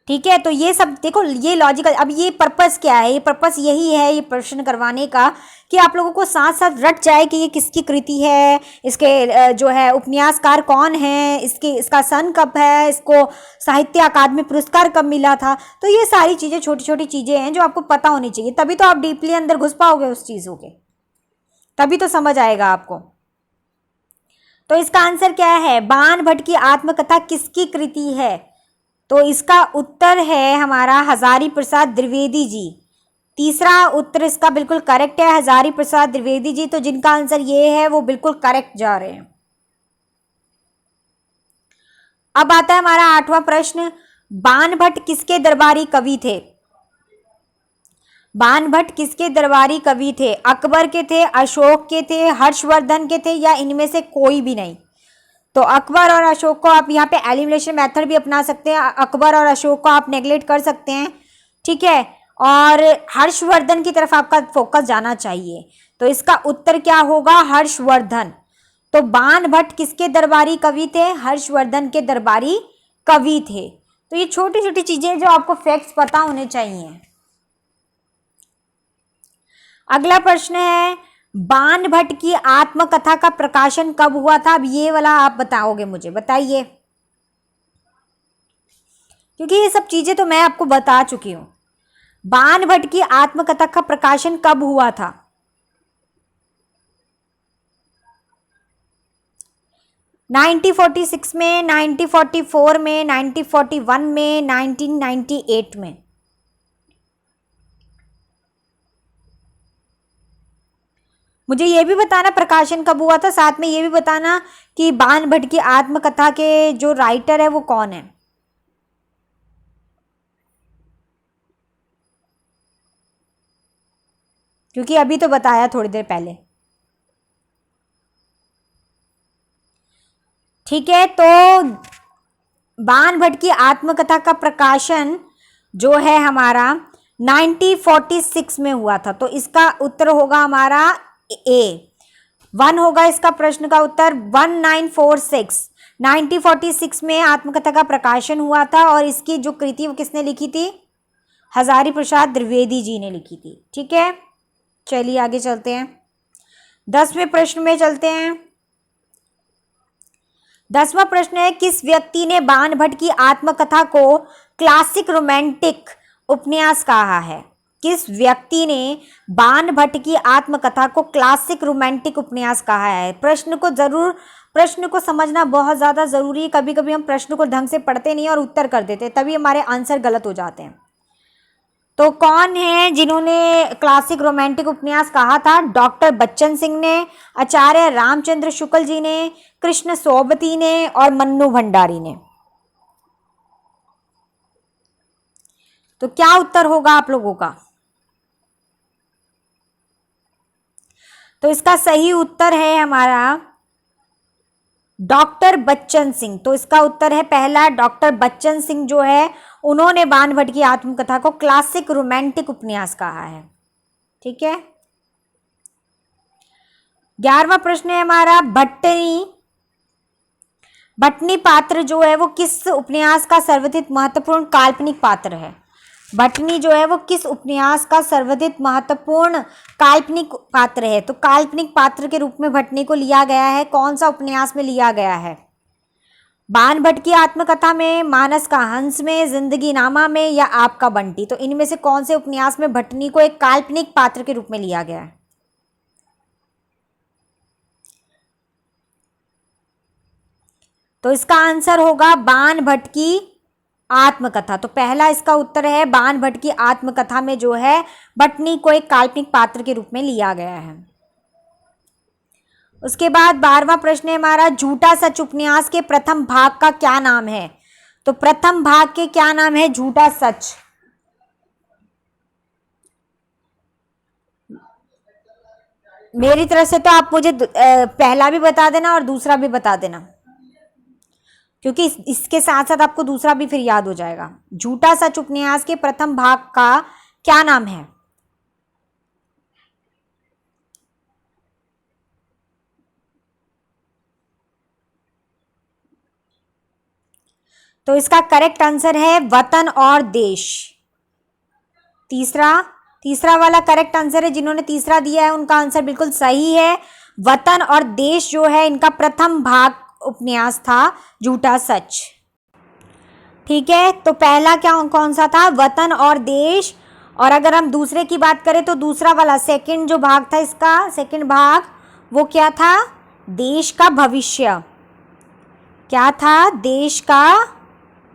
ठीक है, तो ये सब देखो, ये लॉजिकल। अब ये पर्पस क्या है? ये पर्पस यही है ये प्रश्न करवाने का कि आप लोगों को साथ साथ रट जाए कि ये किसकी कृति है, इसके जो है उपन्यासकार कौन है, इसका सन कब है, इसको साहित्य अकादमी पुरस्कार कब मिला था। तो ये सारी चीज़ें छोटी छोटी चीज़ें हैं जो आपको पता होनी चाहिए, तभी तो आप डीपली अंदर घुस पाओगे उस चीज़ों के, तभी तो समझ आएगा आपको। तो इसका आंसर क्या है? बाण भट्ट की आत्मकथा किसकी कृति है? तो इसका उत्तर है हमारा हजारी प्रसाद द्विवेदी जी। तीसरा उत्तर इसका बिल्कुल करेक्ट है, हजारी प्रसाद द्विवेदी जी। तो जिनका आंसर ये है वो बिल्कुल करेक्ट जा रहे हैं। अब आता है हमारा 8वां प्रश्न, बाण भट्ट किसके दरबारी कवि थे? बाण भट्ट किसके दरबारी कवि थे? अकबर के थे, अशोक के थे, हर्षवर्धन के थे, या इनमें से कोई भी नहीं? तो अकबर और अशोक को आप यहाँ पे एलिमिनेशन मेथड भी अपना सकते हैं, अकबर और अशोक को आप नेगलेक्ट कर सकते हैं। ठीक है, और हर्षवर्धन की तरफ आपका फोकस जाना चाहिए। तो इसका उत्तर क्या होगा? हर्षवर्धन। तो बाण भट्ट किसके दरबारी कवि थे? हर्षवर्धन के दरबारी कवि थे। तो ये छोटी छोटी चीजें जो आपको फैक्ट्स पता होने चाहिए। अगला प्रश्न है, बाण भट्ट की आत्मकथा का प्रकाशन कब हुआ था? अब ये वाला आप बताओगे मुझे, बताइए, क्योंकि ये सब चीजें तो मैं आपको बता चुकी हूं। बाण भट्ट की आत्मकथा का प्रकाशन कब हुआ था? 1946 में, 1944 में, 1941 में, 1998 में? मुझे ये भी बताना प्रकाशन कब हुआ था, साथ में ये भी बताना कि बाण भट्ट की आत्मकथा के जो राइटर है वो कौन है। क्योंकि अभी तो बताया थोड़ी देर पहले। ठीक है, तो बाण भट्ट की आत्मकथा का प्रकाशन जो है हमारा 1946 में हुआ था। तो इसका उत्तर होगा हमारा ए 1 होगा इसका प्रश्न का उत्तर। 1946 1946 में आत्मकथा का प्रकाशन हुआ था और इसकी जो कृति वो किसने लिखी थी? हजारी प्रसाद द्विवेदी जी ने लिखी थी। ठीक है, चलिए आगे चलते हैं। 10वें प्रश्न में चलते हैं। 10वां प्रश्न है, किस व्यक्ति ने बाणभट्ट की आत्मकथा को क्लासिक रोमांटिक उपन्यास कहा है? किस व्यक्ति ने बाणभट्ट की आत्मकथा को क्लासिक रोमांटिक उपन्यास कहा है? प्रश्न को समझना बहुत ज़्यादा ज़रूरी है। कभी कभी हम प्रश्न को ढंग से पढ़ते नहीं और उत्तर कर देते, तभी हमारे आंसर गलत हो जाते हैं। तो कौन है जिन्होंने क्लासिक रोमांटिक उपन्यास कहा था? डॉक्टर बच्चन सिंह ने, आचार्य रामचंद्र शुक्ल जी ने, कृष्ण सोबती ने और मन्नू भंडारी ने। तो क्या उत्तर होगा आप लोगों का? तो इसका सही उत्तर है हमारा डॉक्टर बच्चन सिंह। तो इसका उत्तर है पहला, डॉक्टर बच्चन सिंह जो है उन्होंने बाणभट्ट की आत्मकथा को क्लासिक रोमांटिक उपन्यास कहा है। ठीक है, 11वां प्रश्न है हमारा, भटनी पात्र जो है वो किस उपन्यास का सर्वाधिक महत्वपूर्ण काल्पनिक पात्र है? भटनी जो है वो किस उपन्यास का सर्वाधिक महत्वपूर्ण काल्पनिक पात्र है? तो काल्पनिक पात्र के रूप में भटनी को लिया गया है। कौन सा उपन्यास में लिया गया है? बाणभट्ट की आत्मकथा में, मानस का हंस में, जिंदगी नामा में या आपका बंटी? तो इनमें से कौन से उपन्यास में भटनी को एक काल्पनिक पात्र के रूप में लिया गया है? तो इसका आंसर होगा बाणभट्ट की आत्मकथा। तो पहला इसका उत्तर है, बाणभट्ट की आत्मकथा में जो है भटनी को एक काल्पनिक पात्र के रूप में लिया गया है। उसके बाद 12वां प्रश्न है हमारा, झूठा सच उपन्यास के प्रथम भाग का क्या नाम है? तो प्रथम भाग के क्या नाम है? झूठा सच। मेरी तरफ से तो आप मुझे पहला भी बता देना और दूसरा भी बता देना, क्योंकि इसके साथ साथ आपको दूसरा भी फिर याद हो जाएगा। झूठा सच उपन्यास के प्रथम भाग का क्या नाम है? तो इसका करेक्ट आंसर है वतन और देश। तीसरा वाला करेक्ट आंसर है। जिन्होंने तीसरा दिया है उनका आंसर बिल्कुल सही है। वतन और देश जो है इनका प्रथम भाग उपन्यास था झूठा सच। ठीक है, तो पहला कौन सा था? वतन और देश। और अगर हम दूसरे की बात करें तो दूसरा वाला सेकंड जो भाग था, इसका सेकंड भाग वो क्या था? देश का भविष्य। क्या था? देश का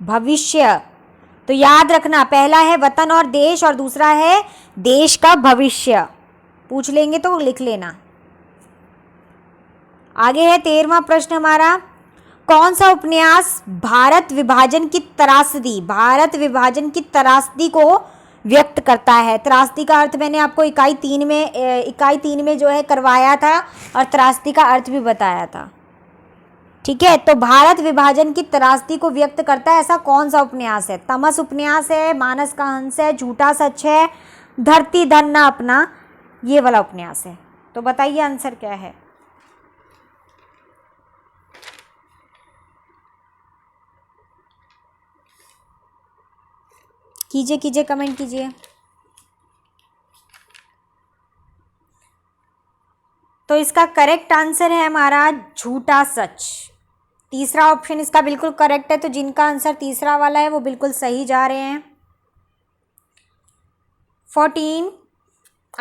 भविष्य। तो याद रखना, पहला है वतन और देश और दूसरा है देश का भविष्य। पूछ लेंगे तो लिख लेना। आगे है 13वां प्रश्न हमारा, कौन सा उपन्यास भारत विभाजन की त्रासदी को व्यक्त करता है? त्रासदी का अर्थ मैंने आपको इकाई 3 में जो है करवाया था और त्रासदी का अर्थ भी बताया था। ठीक है, तो भारत विभाजन की त्रासदी को व्यक्त करता है ऐसा कौन सा उपन्यास है? तमस उपन्यास है, मानस का हंस है, झूठा सच है, धरती धरना अपना, ये वाला उपन्यास है। तो बताइए आंसर क्या है? कीजिए कमेंट कीजिए। तो इसका करेक्ट आंसर है हमारा झूठा सच। तीसरा ऑप्शन इसका बिल्कुल करेक्ट है। तो जिनका आंसर तीसरा वाला है वो बिल्कुल सही जा रहे हैं। 14,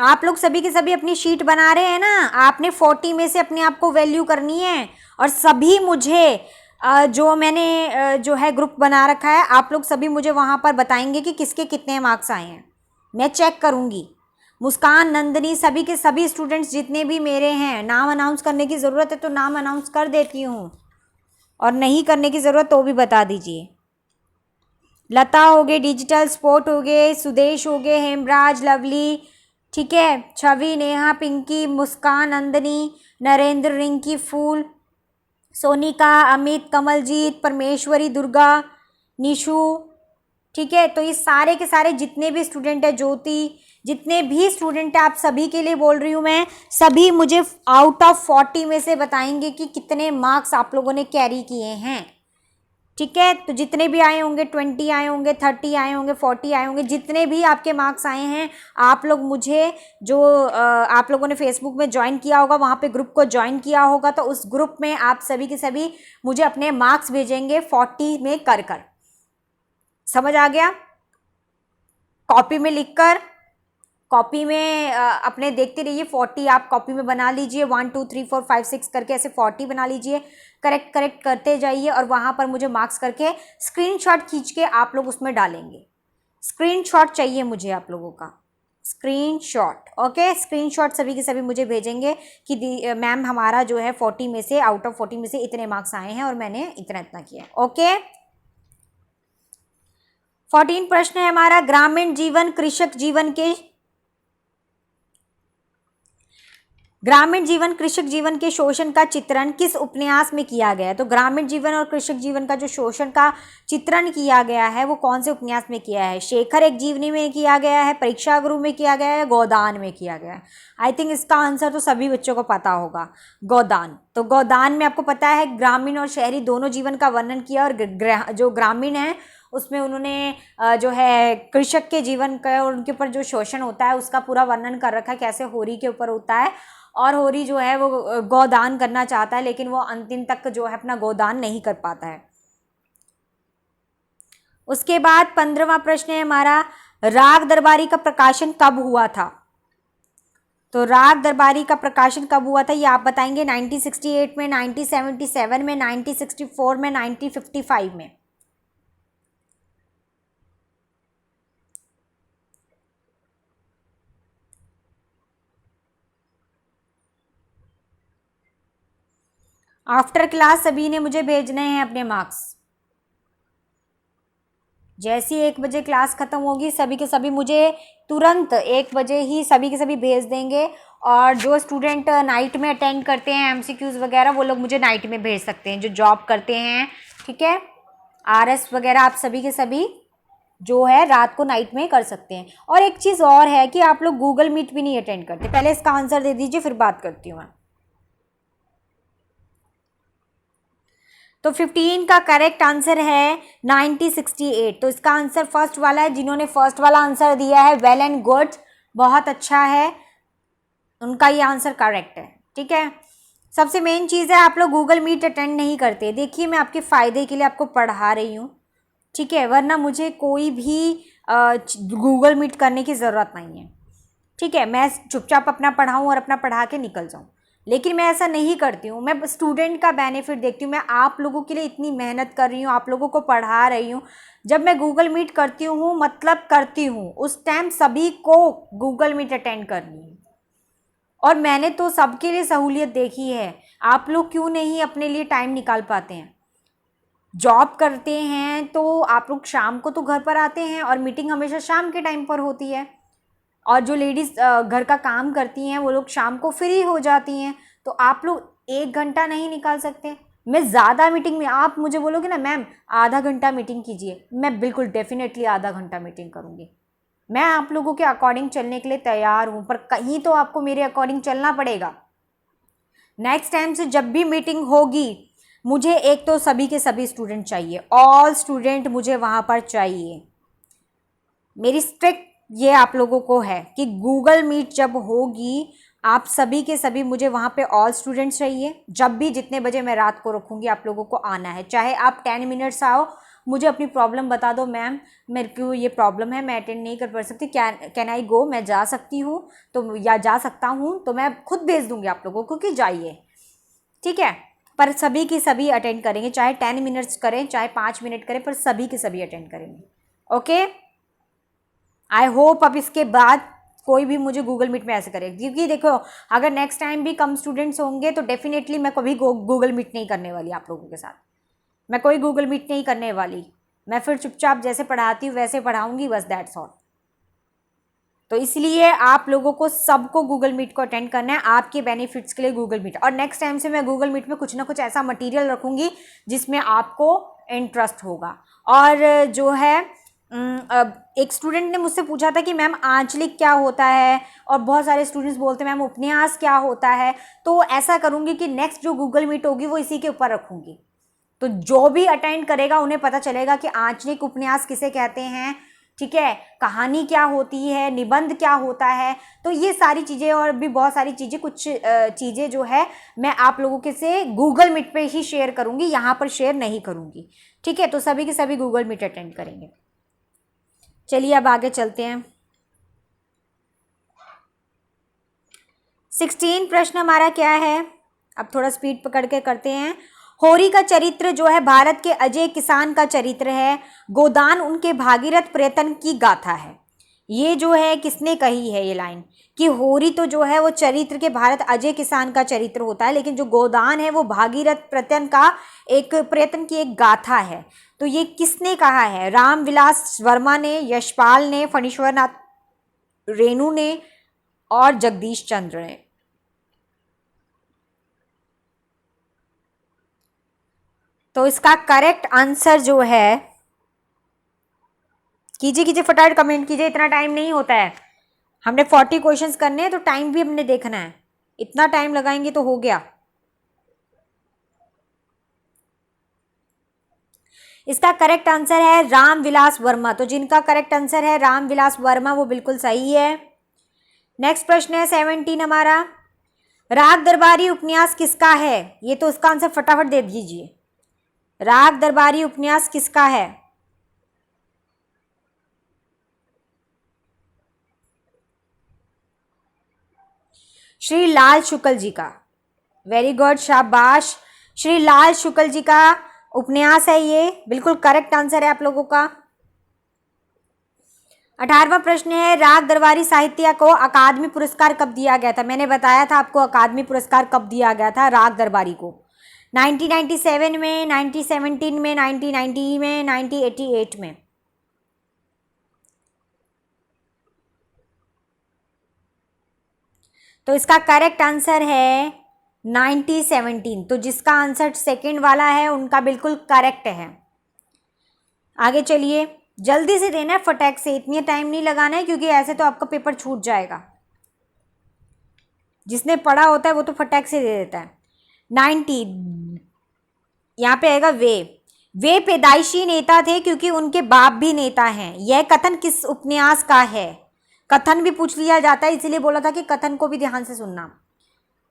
आप लोग सभी के सभी अपनी शीट बना रहे हैं ना? आपने 40 में से अपने आप को वैल्यू करनी है और सभी मुझे जो मैंने जो है ग्रुप बना रखा है, आप लोग सभी मुझे वहाँ पर बताएंगे कि किसके कितने मार्क्स आए हैं। मैं चेक करूँगी। मुस्कान, नंदनी, सभी के सभी स्टूडेंट्स जितने भी मेरे हैं, नाम अनाउंस करने की ज़रूरत है तो नाम अनाउंस कर देती हूँ, और नहीं करने की ज़रूरत तो भी बता दीजिए। लता हो गए, डिजिटल स्पोर्ट हो गए, सुदेश हो गए, हेमराज, लवली, ठीक है, छवि, नेहा, पिंकी, मुस्कान, नंदनी, नरेंद्र, रिंकी, फूल, सोनिका, अमित, कमलजीत, परमेश्वरी, दुर्गा, निशु। ठीक है, तो ये सारे के सारे जितने भी स्टूडेंट हैं, ज्योति, जितने भी स्टूडेंट आप सभी के लिए बोल रही हूँ मैं, सभी मुझे आउट ऑफ 40 में से बताएंगे कि कितने मार्क्स आप लोगों ने कैरी किए हैं। ठीक है, तो जितने भी आए होंगे, 20 आए होंगे, 30 आए होंगे, 40 आए होंगे, जितने भी आपके मार्क्स आए हैं, आप लोग मुझे जो आप लोगों ने फेसबुक में ज्वाइन किया होगा, वहाँ पे ग्रुप को ज्वाइन किया होगा, तो उस ग्रुप में आप सभी के सभी मुझे अपने मार्क्स भेजेंगे 40 में कर कर। समझ आ गया? कॉपी में लिखकर, कॉपी में अपने देखते रहिए, 40 आप कॉपी में बना लीजिए, 1 2 3 4 5 6 करके ऐसे 40 बना लीजिए, करेक्ट करते जाइए और वहाँ पर मुझे मार्क्स करके स्क्रीनशॉट खींच के आप लोग उसमें डालेंगे। स्क्रीनशॉट चाहिए मुझे आप लोगों का, स्क्रीनशॉट। ओके, स्क्रीनशॉट सभी के सभी मुझे भेजेंगे कि मैम हमारा जो है 40 में से, आउट ऑफ 40 में से इतने मार्क्स आए हैं और मैंने इतना इतना किया। ओके, 14 प्रश्न है हमारा, ग्रामीण जीवन कृषक जीवन कृषक जीवन के शोषण का चित्रण किस उपन्यास में किया गया है? तो ग्रामीण जीवन और कृषक जीवन का जो शोषण का चित्रण किया गया है वो कौन से उपन्यास में किया है? शेखर एक जीवनी में किया गया है, परीक्षा गुरु में किया गया है, गोदान में किया गया है। आई थिंक इसका आंसर तो सभी बच्चों को पता होगा, गोदान। तो गोदान में आपको पता है ग्रामीण और शहरी दोनों जीवन का वर्णन किया, और जो ग्रामीण है उसमें उन्होंने जो है कृषक के जीवन का और उनके ऊपर जो शोषण होता है उसका पूरा वर्णन कर रखा है, कैसे होरी के ऊपर होता है, और होरी जो है वो गोदान करना चाहता है लेकिन वो अंतिम तक जो है अपना गोदान नहीं कर पाता है। उसके बाद 15वां प्रश्न है हमारा, राग दरबारी का प्रकाशन कब हुआ था? तो राग दरबारी का प्रकाशन कब हुआ था ये आप बताएंगे। 1968 में, 1977 में, 1964 में, 1955 में। आफ्टर क्लास सभी ने मुझे भेजने हैं अपने मार्क्स। जैसी 1 बजे क्लास खत्म होगी सभी के सभी मुझे तुरंत 1 बजे ही सभी के सभी भेज देंगे। और जो स्टूडेंट नाइट में अटेंड करते हैं एमसीक्यूज वगैरह, वो लोग मुझे नाइट में भेज सकते हैं, जो जॉब करते हैं। ठीक है, आरएस वगैरह आप सभी के सभी जो है रात को नाइट में कर सकते हैं। और एक चीज़ और है कि आप लोग गूगल मीट भी नहीं अटेंड करते। पहले इसका आंसर दे दीजिए फिर बात करती हूँ मैं। तो 15 का करेक्ट आंसर है 1968। तो इसका आंसर फर्स्ट वाला है। जिन्होंने फर्स्ट वाला आंसर दिया है वेल एंड गुड, बहुत अच्छा है, उनका ये आंसर करेक्ट है। ठीक है, सबसे मेन चीज़ है आप लोग गूगल मीट अटेंड नहीं करते। देखिए मैं आपके फ़ायदे के लिए आपको पढ़ा रही हूँ, ठीक है, वरना मुझे कोई भी गूगल मीट करने की ज़रूरत नहीं है। ठीक है, मैं चुपचाप अपना पढ़ाऊँ और अपना पढ़ा के निकल जाऊँ, लेकिन मैं ऐसा नहीं करती हूँ। मैं स्टूडेंट का बेनिफिट देखती हूँ। मैं आप लोगों के लिए इतनी मेहनत कर रही हूँ, आप लोगों को पढ़ा रही हूँ। जब मैं गूगल मीट करती हूँ मतलब करती हूँ, उस टाइम सभी को गूगल मीट अटेंड करनी है। और मैंने तो सबके लिए सहूलियत देखी है। आप लोग क्यों नहीं अपने लिए टाइम निकाल पाते हैं? जॉब करते हैं तो आप लोग शाम को तो घर पर आते हैं और मीटिंग हमेशा शाम के टाइम पर होती है। और जो लेडीज़ घर का काम करती हैं वो लोग शाम को फ्री हो जाती हैं। तो आप लोग 1 घंटा नहीं निकाल सकते? मैं ज़्यादा मीटिंग में, आप मुझे बोलोगे ना मैम आधा घंटा मीटिंग कीजिए, मैं बिल्कुल डेफिनेटली आधा घंटा मीटिंग करूँगी। मैं आप लोगों के अकॉर्डिंग चलने के लिए तैयार हूँ, पर कहीं तो आपको मेरे अकॉर्डिंग चलना पड़ेगा। नेक्स्ट टाइम से जब भी मीटिंग होगी, मुझे एक तो सभी के सभी स्टूडेंट चाहिए, ऑल स्टूडेंट मुझे वहाँ पर चाहिए। मेरी स्ट्रिक्ट ये आप लोगों को है कि गूगल मीट जब होगी आप सभी के सभी मुझे वहाँ पे ऑल स्टूडेंट्स चाहिए। जब भी जितने बजे मैं रात को रखूँगी आप लोगों को आना है, चाहे आप 10 मिनट्स आओ, मुझे अपनी प्रॉब्लम बता दो, मैम मेरे को ये प्रॉब्लम है, मैं अटेंड नहीं कर पा सकती, कैन आई गो, मैं जा सकती हूँ तो, या जा सकता हूँ तो मैं खुद भेज दूँगी आप लोगों को कि जाइए। ठीक है, पर सभी की सभी अटेंड करेंगे, चाहे 10 मिनट्स करें चाहे 5 मिनट करें, पर सभी के सभी अटेंड करेंगे। ओके, आई होप अब इसके बाद कोई भी मुझे गूगल मीट में ऐसे करे, क्योंकि देखो अगर नेक्स्ट टाइम भी कम स्टूडेंट्स होंगे तो डेफिनेटली मैं कभी गूगल मीट नहीं करने वाली आप लोगों के साथ। मैं कोई गूगल मीट नहीं करने वाली, मैं फिर चुपचाप जैसे पढ़ाती हूँ वैसे पढ़ाऊँगी, बस दैट्स ऑल। तो इसलिए आप लोगों को सबको गूगल मीट को अटेंड करना है आपके बेनिफिट्स के लिए गूगल मीट। और नेक्स्ट टाइम से मैं गूगल मीट में कुछ ना कुछ ऐसा मटेरियल रखूँगी जिसमें आपको इंटरेस्ट होगा। और जो है एक स्टूडेंट ने मुझसे पूछा था कि मैम आंचलिक क्या होता है, और बहुत सारे स्टूडेंट्स बोलते हैं मैम उपन्यास क्या होता है। तो ऐसा करूँगी कि नेक्स्ट जो गूगल मीट होगी वो इसी के ऊपर रखूँगी, तो जो भी अटेंड करेगा उन्हें पता चलेगा कि आंचलिक उपन्यास किसे कहते हैं, ठीक है, कहानी क्या होती है, निबंध क्या होता है। तो ये सारी चीज़ें और भी बहुत सारी चीज़ें, कुछ चीज़ें जो है मैं आप लोगों के से गूगल मीट पे ही शेयर करूँगी, यहाँ पर शेयर नहीं करूँगी, ठीक है। तो सभी के सभी गूगल मीट अटेंड करेंगे। चलिए अब आगे चलते हैं। 16 प्रश्न हमारा क्या है, अब थोड़ा स्पीड पकड़ के करते हैं। होरी का चरित्र जो है भारत के अजय किसान का चरित्र है। गोदान उनके भागीरथ प्रयत्न की गाथा है। ये जो है किसने कही है ये लाइन, कि होरी तो जो है वो चरित्र के भारत अजय किसान का चरित्र होता है, लेकिन जो गोदान है वो भागीरथ प्रयत्न का एक प्रयत्न की एक गाथा है। तो ये किसने कहा है, रामविलास वर्मा ने, यशपाल ने, फणीश्वर नाथ रेणु ने और जगदीश चंद्र ने। तो इसका करेक्ट आंसर जो है, कीजिए कीजिए फटाफट कमेंट कीजिए, इतना टाइम नहीं होता है, हमने 40 क्वेश्चंस करने हैं तो टाइम भी हमने देखना है, इतना टाइम लगाएंगे तो हो गया। इसका करेक्ट आंसर है रामविलास वर्मा। तो जिनका करेक्ट आंसर है रामविलास वर्मा वो बिल्कुल सही है। नेक्स्ट प्रश्न है 17 हमारा, राग दरबारी उपन्यास किसका है। ये तो उसका आंसर फटाफट दे दीजिए, राग दरबारी उपन्यास किसका है। श्री लाल शुक्ल जी का, वेरी गुड, शाबाश। श्री लाल शुक्ल जी का उपन्यास है ये, बिल्कुल करेक्ट आंसर है आप लोगों का। 18वां प्रश्न है, राग दरबारी साहित्य को अकादमी पुरस्कार कब दिया गया था। मैंने बताया था आपको अकादमी पुरस्कार कब दिया गया था राग दरबारी को, 1997 में, 1917 में, 1990 में, 1988 में। तो इसका करेक्ट आंसर है 1917। तो जिसका आंसर सेकंड वाला है उनका बिल्कुल करेक्ट है। आगे चलिए, जल्दी से देना है फटाक से, इतनी टाइम नहीं लगाना है क्योंकि ऐसे तो आपका पेपर छूट जाएगा। जिसने पढ़ा होता है वो तो फटाक से दे देता है। 90 यहाँ पे आएगा वे पैदाइशी नेता थे क्योंकि उनके बाप भी नेता हैं। यह कथन किस उपन्यास का है। कथन भी पूछ लिया जाता है, इसीलिए बोला था कि कथन को भी ध्यान से सुनना,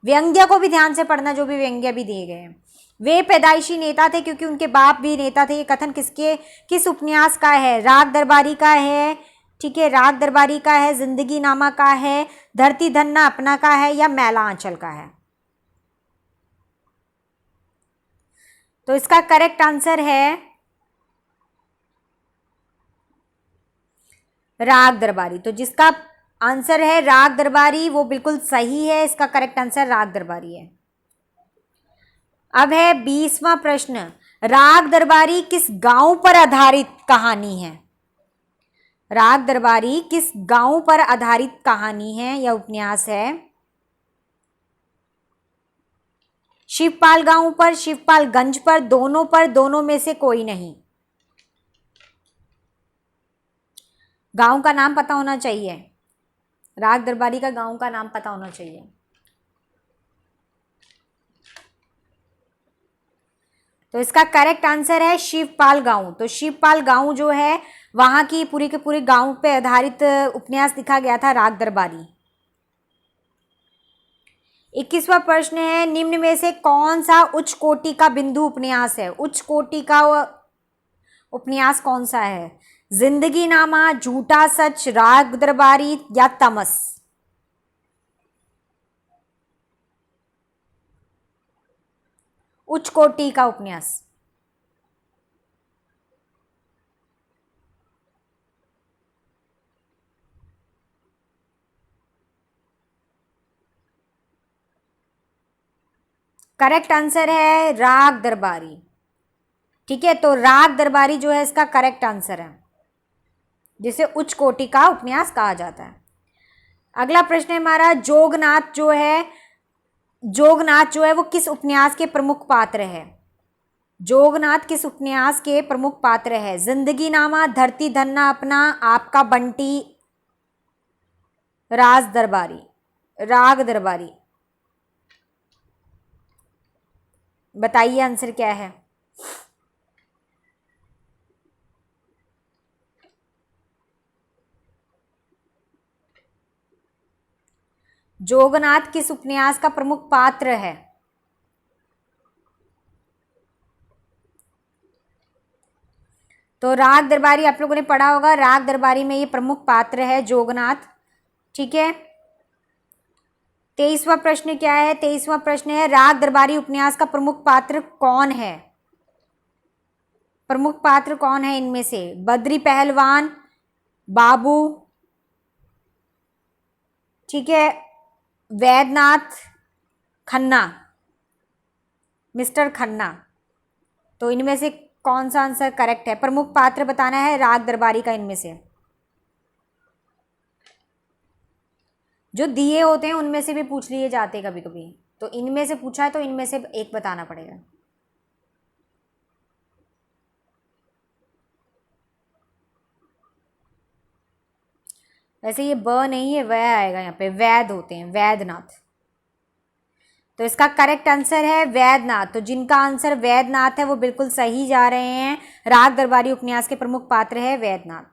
व्यंग्य को भी ध्यान से पढ़ना, जो भी व्यंग्य भी दिए गए हैं। वे पैदाइशी नेता थे क्योंकि उनके बाप भी नेता थे। ये कथन किस उपन्यास का है। राग दरबारी का है, ठीक है, राग दरबारी का है, जिंदगी नामा का है, धरती धन्ना अपना का है, या मैला आंचल का है। तो इसका करेक्ट आंसर है राग दरबारी। तो जिसका आंसर है राग दरबारी वो बिल्कुल सही है, इसका करेक्ट आंसर राग दरबारी है। अब है 20वां प्रश्न, राग दरबारी किस गांव पर आधारित कहानी है। राग दरबारी किस गांव पर आधारित कहानी है या उपन्यास है। शिवपाल गांव पर, शिवपालगंज पर, दोनों पर, दोनों में से कोई नहीं। गांव का नाम पता होना चाहिए, राग दरबारी का गांव का नाम पता होना चाहिए। तो इसका करेक्ट आंसर है शिवपाल गांव। तो शिवपाल गांव जो है वहां की पूरी के पूरे गांव पे आधारित उपन्यास लिखा गया था राग दरबारी। 21वां प्रश्न है, निम्न में से कौन सा उच्च कोटि का बिंदु उपन्यास है। उच्च कोटि का उपन्यास कौन सा है। जिंदगी नामा, झूठा सच, राग दरबारी या तमस। उच्च कोटि का उपन्यास। करेक्ट आंसर है राग दरबारी, ठीक है। तो राग दरबारी जो है इसका करेक्ट आंसर है, जिसे उच्च कोटि का उपन्यास कहा जाता है। अगला प्रश्न है हमारा, जोगनाथ जो है वो किस उपन्यास के प्रमुख पात्र है। जोगनाथ किस उपन्यास के प्रमुख पात्र है? जिंदगी नामा, धरती धन्ना अपना, आपका बंटी, राज दरबारी, राग दरबारी। बताइए आंसर क्या है? जोगनाथ किस उपन्यास का प्रमुख पात्र है? तो राग दरबारी आप लोगों ने पढ़ा होगा, राग दरबारी में ये प्रमुख पात्र है जोगनाथ। ठीक है, 23वां प्रश्न क्या है? 23वां प्रश्न है राग दरबारी उपन्यास का प्रमुख पात्र कौन है? प्रमुख पात्र कौन है इनमें से? बद्री पहलवान, बाबू, ठीक है, वैद्यनाथ, खन्ना, मिस्टर खन्ना। तो इनमें से कौन सा आंसर करेक्ट है? प्रमुख पात्र बताना है राग दरबारी का इनमें से। जो दिए होते हैं उनमें से भी पूछ लिए जाते हैं कभी कभी, तो इनमें से पूछा है तो इनमें से एक बताना पड़ेगा। वैसे ये ब नहीं है, वह आएगा यहाँ पे, वैद होते हैं, वैद्यनाथ। तो इसका करेक्ट आंसर है वैद्यनाथ। तो जिनका आंसर वैद्यनाथ है वो बिल्कुल सही जा रहे हैं। राग दरबारी उपन्यास के प्रमुख पात्र है वैद्यनाथ।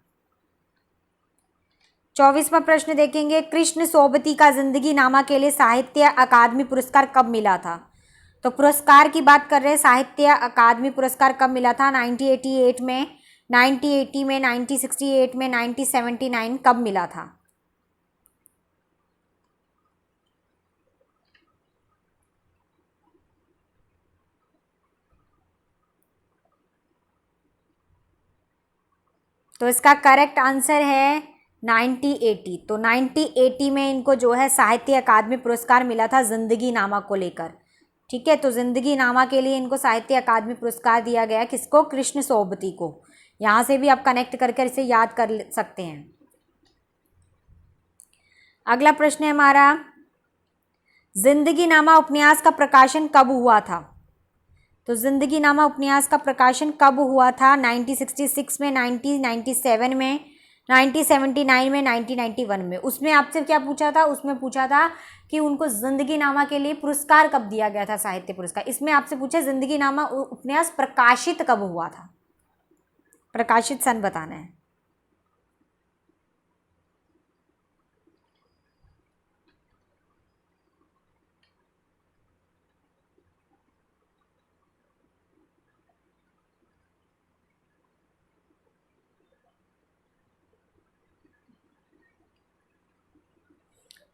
24वां प्रश्न देखेंगे, कृष्ण सोबती का जिंदगी नामा के लिए साहित्य अकादमी पुरस्कार कब मिला था? तो पुरस्कार की बात कर रहे हैं, साहित्य अकादमी पुरस्कार कब मिला था? 1988 में, 1980 में, 1968 में, 1979 कब मिला था? तो इसका करेक्ट आंसर है 1980। तो 1980 में इनको जो है साहित्य अकादमी पुरस्कार मिला था जिंदगी नामा को लेकर। ठीक है, तो जिंदगी नामा के लिए इनको साहित्य अकादमी पुरस्कार दिया गया। किसको? कृष्ण सोबती को। यहाँ से भी आप कनेक्ट करके इसे याद कर सकते हैं। अगला प्रश्न है हमारा, जिंदगी नामा उपन्यास का प्रकाशन कब हुआ था? तो जिंदगी नामा उपन्यास का प्रकाशन कब हुआ था? 1966 में, 1997 में, 1979 में, 1991 में। उसमें आपसे क्या पूछा था? उसमें पूछा था कि उनको जिंदगी नामा के लिए पुरस्कार कब दिया गया था, साहित्य पुरस्कार। इसमें आपसे पूछा जिंदगी नामा उपन्यास प्रकाशित कब हुआ था, प्रकाशित सन बताना है।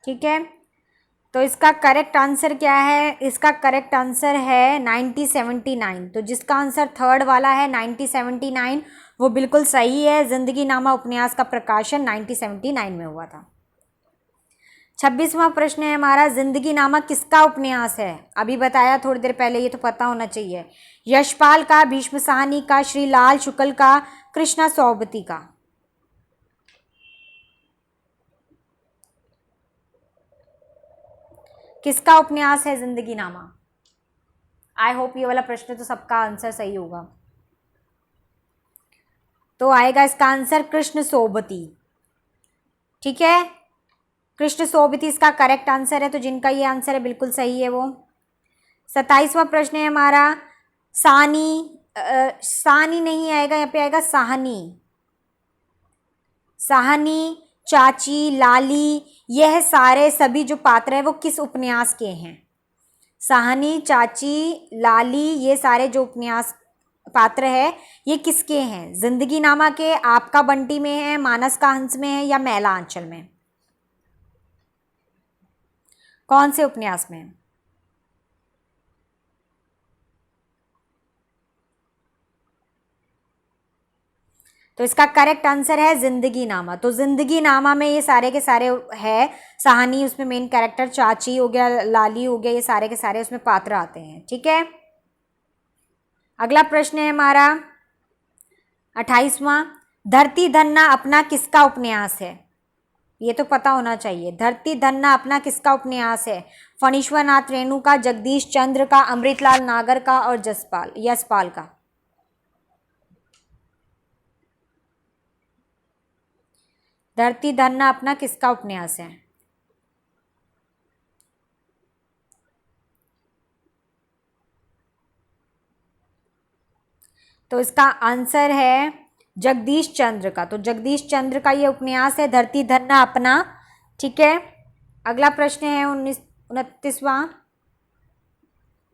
ठीक है, तो इसका करेक्ट आंसर क्या है? इसका करेक्ट आंसर है 1979। तो जिसका आंसर थर्ड वाला है 1979 वो बिल्कुल सही है। जिंदगी नामा उपन्यास का प्रकाशन 1979 में हुआ था। 26वां प्रश्न है हमारा, जिंदगी नामा किसका उपन्यास है? अभी बताया थोड़ी देर पहले, ये तो पता होना चाहिए। यशपाल का, भीष्म साहनी का, श्री लाल शुक्ल का, कृष्णा सोबती का। किसका उपन्यास है जिंदगी नामा? आई होप ये वाला प्रश्न तो सबका आंसर सही होगा। तो आएगा इसका आंसर कृष्ण सोबती। ठीक है, कृष्ण सोबती इसका करेक्ट आंसर है। तो जिनका ये आंसर है बिल्कुल सही है वो। 27वां प्रश्न है हमारा, सानी, सानी नहीं आएगा, यहाँ पे आएगा साहनी। साहनी, चाची, लाली, यह सारे सभी जो पात्र हैं वो किस उपन्यास के हैं? साहनी, चाची, लाली, ये सारे जो उपन्यास पात्र है ये किसके हैं? जिंदगी नामा के, आपका बंटी में है, मानस का हंस में है, या मैला आंचल में? कौन से उपन्यास में है? तो इसका करेक्ट आंसर है जिंदगी नामा। तो जिंदगी नामा में ये सारे के सारे है। साहनी उसमें मेन कैरेक्टर, चाची हो गया, लाली हो गया, ये सारे के सारे उसमें पात्र आते हैं। ठीक है, अगला प्रश्न है हमारा 28वां, धरती धन्ना अपना किसका उपन्यास है? ये तो पता होना चाहिए। धरती धन्ना अपना किसका उपन्यास है? फणीश्वर नाथ रेणु का, जगदीश चंद्र का, अमृतलाल नागर का और यशपाल का। धरती धरना अपना किसका उपन्यास है? तो इसका आंसर है जगदीश चंद्र का। तो जगदीश चंद्र का ये उपन्यास है धरती धरना अपना। ठीक है, अगला प्रश्न है 29वां।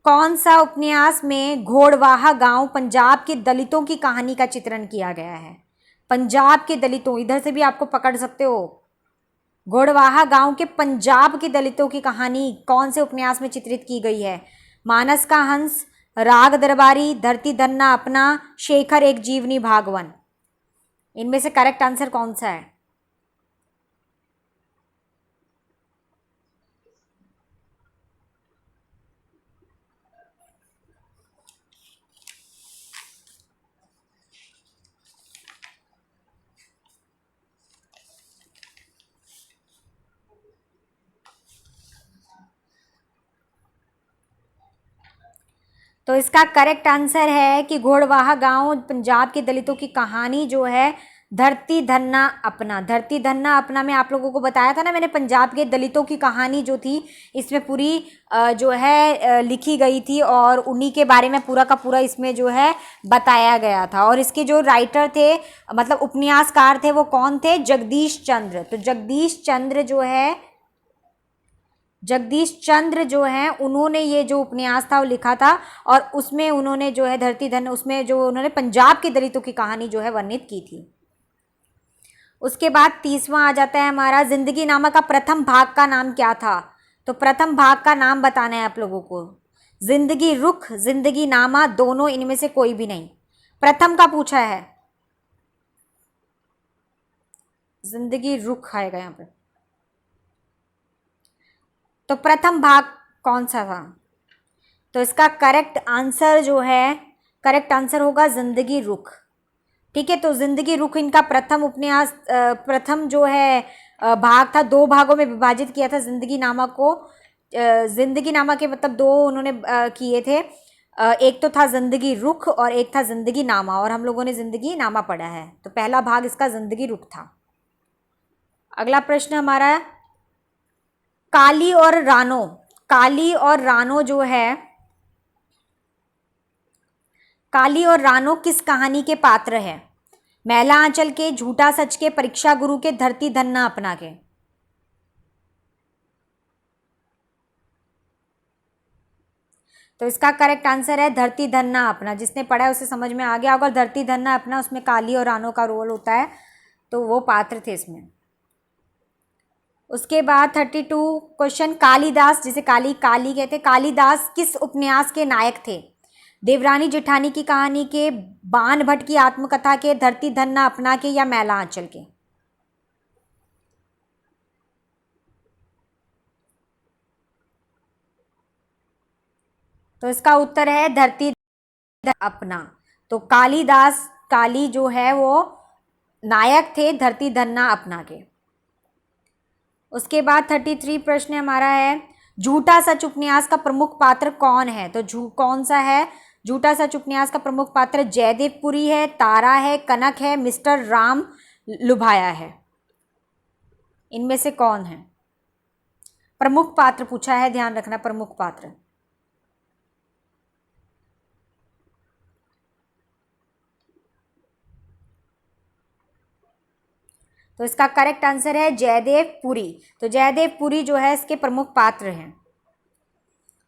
कौन सा उपन्यास में घोड़वाहा गांव पंजाब के दलितों की कहानी का चित्रण किया गया है? पंजाब के दलितों, इधर से भी आपको पकड़ सकते हो। घोड़वाहा गांव के पंजाब के दलितों की कहानी कौन से उपन्यास में चित्रित की गई है? मानस का हंस, राग दरबारी, धरती धरना अपना, शेखर एक जीवनी भाग 1। इनमें से करेक्ट आंसर कौन सा है? तो इसका करेक्ट आंसर है कि घोड़वाहा गांव पंजाब के दलितों की कहानी जो है धरती धन्ना अपना। धरती धन्ना अपना में आप लोगों को बताया था ना मैंने, पंजाब के दलितों की कहानी जो थी इसमें पूरी जो है लिखी गई थी और उन्हीं के बारे में पूरा का पूरा इसमें जो है बताया गया था। और इसके जो राइटर थे, मतलब उपन्यासकार थे, वो कौन थे? जगदीश चंद्र। तो जगदीश चंद्र जो है उन्होंने ये जो उपन्यास था वो लिखा था और उसमें उन्होंने जो है धरती धन उसमें जो उन्होंने पंजाब के दलितों की कहानी जो है वर्णित की थी। उसके बाद 30वां आ जाता है हमारा, जिंदगी नामा का प्रथम भाग का नाम क्या था? तो प्रथम भाग का नाम बताना है आप लोगों को। जिंदगी रुख, जिंदगी नामा, दोनों, इनमें से कोई भी नहीं। प्रथम का पूछा है, जिंदगी रुख आएगा यहाँ पे। तो प्रथम भाग कौन सा था? तो इसका करेक्ट आंसर होगा जिंदगी रुख। ठीक है, तो जिंदगी रुख इनका प्रथम उपन्यास, प्रथम जो है भाग था। 2 भागों में विभाजित किया था जिंदगी नामा को। जिंदगी नामा के मतलब 2 उन्होंने किए थे। एक तो था जिंदगी रुख और एक था जिंदगी नामा, और हम लोगों ने जिंदगी नामा पढ़ा है। तो पहला भाग इसका जिंदगी रुख था। अगला प्रश्न हमारा, काली और रानो जो है, काली और रानो किस कहानी के पात्र है? मैला आंचल के, झूठा सच के, परीक्षा गुरु के, धरती धन्ना अपना के। तो इसका करेक्ट आंसर है धरती धन्ना अपना। जिसने पढ़ा है उसे समझ में आ गया होगा। धरती धन्ना अपना, उसमें काली और रानो का रोल होता है, तो वो पात्र थे इसमें। उसके बाद 32 क्वेश्चन, कालिदास, जिसे काली कहते, कालिदास किस उपन्यास के नायक थे? देवरानी जेठानी की कहानी के, बाण भट्ट की आत्मकथा के, धरती धन्ना अपना के, या मैला आंचल के? तो इसका उत्तर है धरती अपना। तो काली जो है वो नायक थे धरती धन्ना अपना के। उसके बाद 33 प्रश्न हमारा है, झूठा सच उपन्यास का प्रमुख पात्र कौन है? तो कौन सा है? झूठा सच उपन्यास का प्रमुख पात्र जयदेव पुरी है, तारा है, कनक है, मिस्टर राम लुभाया है। इनमें से कौन है? प्रमुख पात्र पूछा है, ध्यान रखना, प्रमुख पात्र। तो इसका करेक्ट आंसर है जयदेव पुरी। तो जयदेव पुरी जो है इसके प्रमुख पात्र हैं।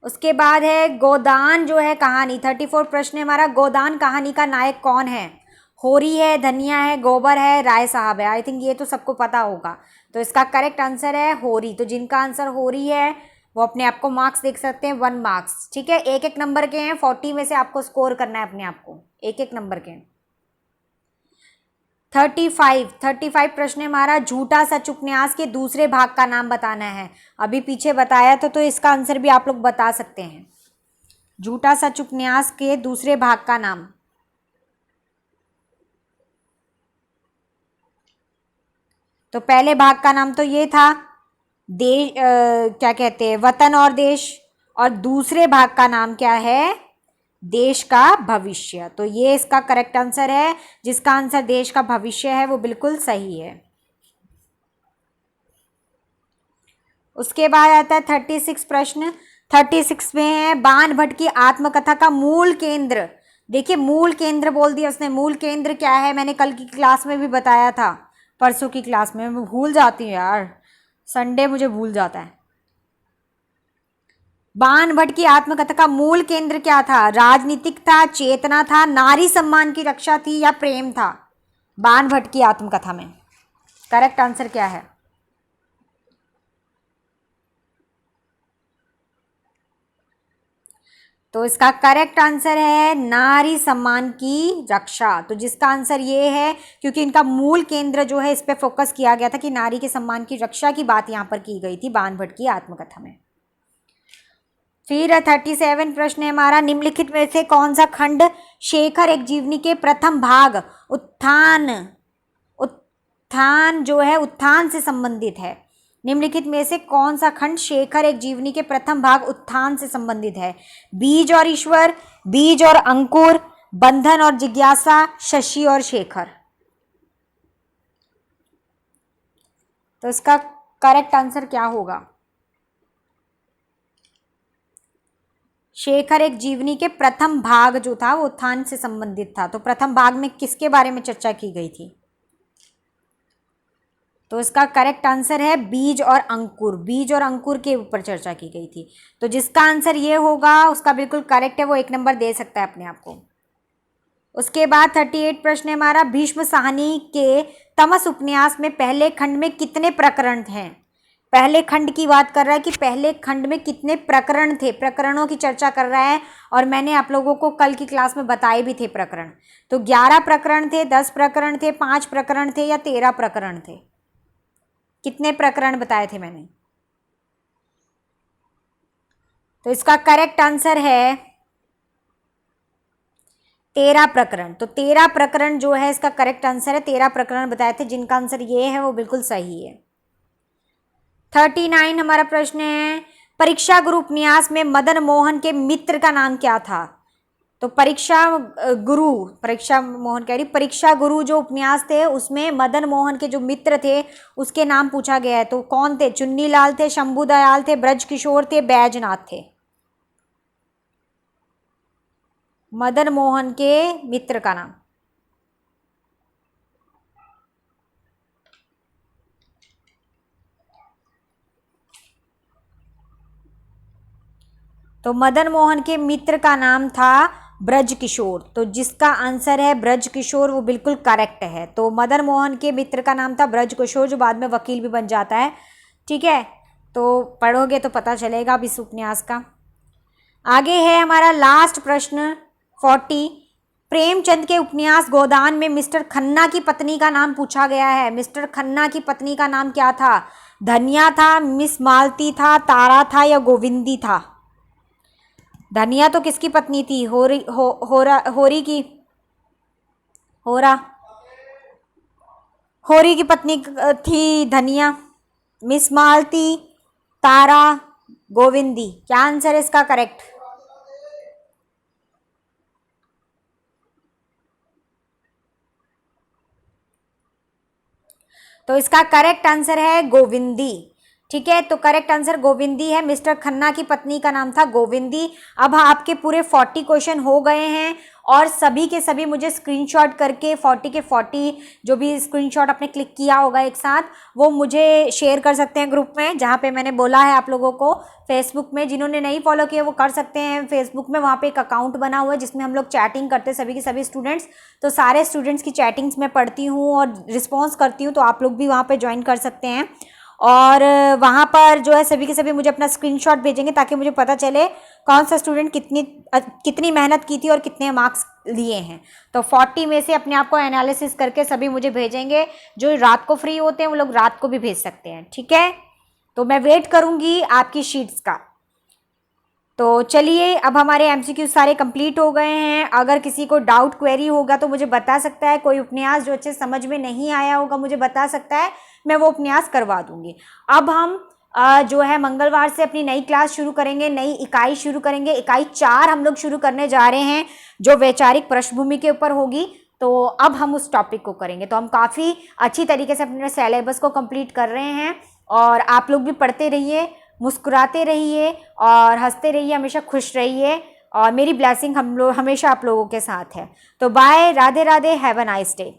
उसके बाद है गोदान जो है कहानी, 34 प्रश्न है हमारा, गोदान कहानी का नायक कौन है? होरी है, धनिया है, गोबर है, राय साहब है। आई थिंक ये तो सबको पता होगा। तो इसका करेक्ट आंसर है होरी। तो जिनका आंसर होरी है वो अपने आप को मार्क्स देख सकते हैं, 1 मार्क्स। ठीक है, 1-1 नंबर के हैं, 40 में से आपको स्कोर करना है अपने आप को, 1-1 नंबर के। 35 प्रश्न हमारा, झूठा सच उपन्यास के दूसरे भाग का नाम बताना है। अभी पीछे बताया तो इसका आंसर भी आप लोग बता सकते हैं। झूठा सच उपन्यास के दूसरे भाग का नाम। तो पहले भाग का नाम तो ये था, देश क्या कहते हैं, वतन और देश, और दूसरे भाग का नाम क्या है, देश का भविष्य। तो ये इसका करेक्ट आंसर है, जिसका आंसर देश का भविष्य है वो बिल्कुल सही है। उसके बाद आता है 36 प्रश्न। 36 में है बाण भट्ट की आत्मकथा का मूल केंद्र। देखिए मूल केंद्र बोल दिया उसने, मूल केंद्र क्या है मैंने कल की क्लास में भी बताया था, परसों की क्लास में, मैं भूल जाती हूँ यार, संडे मुझे भूल जाता है। बाण भट्ट की आत्मकथा का मूल केंद्र क्या था, राजनीतिक था, चेतना था, नारी सम्मान की रक्षा थी, या प्रेम था। बाण भट्ट की आत्मकथा में करेक्ट आंसर क्या है? तो इसका करेक्ट आंसर है नारी सम्मान की रक्षा। तो जिसका आंसर ये है, क्योंकि इनका मूल केंद्र जो है इस पे फोकस किया गया था कि नारी के सम्मान की रक्षा की बात यहाँ पर की गई थी बाण भट्ट की आत्मकथा में। फिर 37 प्रश्न है हमारा, निम्नलिखित में से कौन सा खंड शेखर एक जीवनी के प्रथम भाग उत्थान उत्थान जो है उत्थान से संबंधित है। निम्नलिखित में से कौन सा खंड शेखर एक जीवनी के प्रथम भाग उत्थान से संबंधित है? बीज और ईश्वर, बीज और अंकुर, बंधन और जिज्ञासा, शशि और शेखर। तो इसका करेक्ट आंसर क्या होगा? शेखर एक जीवनी के प्रथम भाग जो था वो उत्थान से संबंधित था। तो प्रथम भाग में किसके बारे में चर्चा की गई थी? तो इसका करेक्ट आंसर है बीज और अंकुर, बीज और अंकुर के ऊपर चर्चा की गई थी। तो जिसका आंसर ये होगा उसका बिल्कुल करेक्ट है, वो 1 नंबर दे सकता है अपने आप को। उसके बाद 38 प्रश्न है हमारा, भीष्म साहनी के तमस उपन्यास में पहले खंड में कितने प्रकरण हैं? पहले खंड की बात कर रहा है कि पहले खंड में कितने प्रकरण थे, प्रकरणों की चर्चा कर रहा है। और मैंने आप लोगों को कल की क्लास में बताए भी थे प्रकरण। तो 11 प्रकरण थे, 10 प्रकरण थे, 5 प्रकरण थे, या 13 प्रकरण थे? कितने प्रकरण बताए थे मैंने? तो इसका करेक्ट आंसर है 13 प्रकरण। तो 13 प्रकरण जो है इसका करेक्ट आंसर है, 13 प्रकरण बताए थे, जिनका आंसर ये है वो बिल्कुल सही है। 39 हमारा प्रश्न है, परीक्षा गुरु उपन्यास में मदन मोहन के मित्र का नाम क्या था? तो परीक्षा गुरु जो उपन्यास थे उसमें मदन मोहन के जो मित्र थे उसके नाम पूछा गया है। तो कौन थे? चुन्नी लाल थे, शंभू दयाल थे, ब्रज किशोर थे, बैजनाथ थे। मदन मोहन के मित्र का नाम। तो मदन मोहन के मित्र का नाम था ब्रज किशोर। तो जिसका आंसर है ब्रज किशोर वो बिल्कुल करेक्ट है। तो मदन मोहन के मित्र का नाम था ब्रज किशोर, जो बाद में वकील भी बन जाता है। ठीक है, तो पढ़ोगे तो पता चलेगा अब इस उपन्यास का। आगे है हमारा लास्ट प्रश्न 40, प्रेमचंद के उपन्यास गोदान में मिस्टर खन्ना की पत्नी का नाम पूछा गया है। मिस्टर खन्ना की पत्नी का नाम क्या था? धनिया था, मिस मालती था, तारा था, या गोविंदी था? धनिया तो किसकी पत्नी थी? होरी की होरी की पत्नी थी धनिया। मिस मालती, तारा, गोविंदी, क्या आंसर है इसका करेक्ट? तो इसका करेक्ट आंसर है गोविंदी। ठीक है, तो करेक्ट आंसर गोविंदी है। मिस्टर खन्ना की पत्नी का नाम था गोविंदी। अब आपके पूरे 40 क्वेश्चन हो गए हैं, और सभी के सभी मुझे स्क्रीनशॉट करके 40 के 40 जो भी स्क्रीनशॉट आपने क्लिक किया होगा एक साथ, वो मुझे शेयर कर सकते हैं ग्रुप में, जहाँ पे मैंने बोला है आप लोगों को। फेसबुक में जिन्होंने नहीं फॉलो किया वो कर सकते हैं फेसबुक में, वहाँ पे एक अकाउंट बना हुआ है जिसमें हम लोग चैटिंग करते हैं सभी के सभी स्टूडेंट्स। तो सारे स्टूडेंट्स की चैटिंग्स मैं पढ़ती हूँ और रिस्पॉन्स करती हूँ, तो आप लोग भी वहाँ पर ज्वाइन कर सकते हैं। और वहाँ पर जो है सभी के सभी मुझे अपना स्क्रीनशॉट भेजेंगे ताकि मुझे पता चले कौन सा स्टूडेंट कितनी मेहनत की थी और कितने मार्क्स लिए हैं। तो 40 में से अपने आप को एनालिसिस करके सभी मुझे भेजेंगे। जो रात को फ्री होते हैं वो लोग रात को भी भेज सकते हैं। ठीक है, तो मैं वेट करूँगी आपकी शीट्स का। तो चलिए, अब हमारे MCQ सारे कंप्लीट हो गए हैं। अगर किसी को डाउट क्वेरी होगा तो मुझे बता सकता है। कोई उपन्यास जो अच्छे समझ में नहीं आया होगा मुझे बता सकता है, मैं वो उपन्यास करवा दूंगी। अब हम जो है मंगलवार से अपनी नई क्लास शुरू करेंगे, नई इकाई शुरू करेंगे। इकाई 4 हम लोग शुरू करने जा रहे हैं जो वैचारिक पृष्ठभूमि के ऊपर होगी। तो अब हम उस टॉपिक को करेंगे। तो हम काफ़ी अच्छी तरीके से अपने सिलेबस को कंप्लीट कर रहे हैं और आप लोग भी पढ़ते रहिए, मुस्कुराते रहिए और हंसते रहिए, हमेशा खुश रहिए और मेरी ब्लेसिंग हम लोग हमेशा आप लोगों के साथ है। तो bye, Radhe Radhe, have a nice day.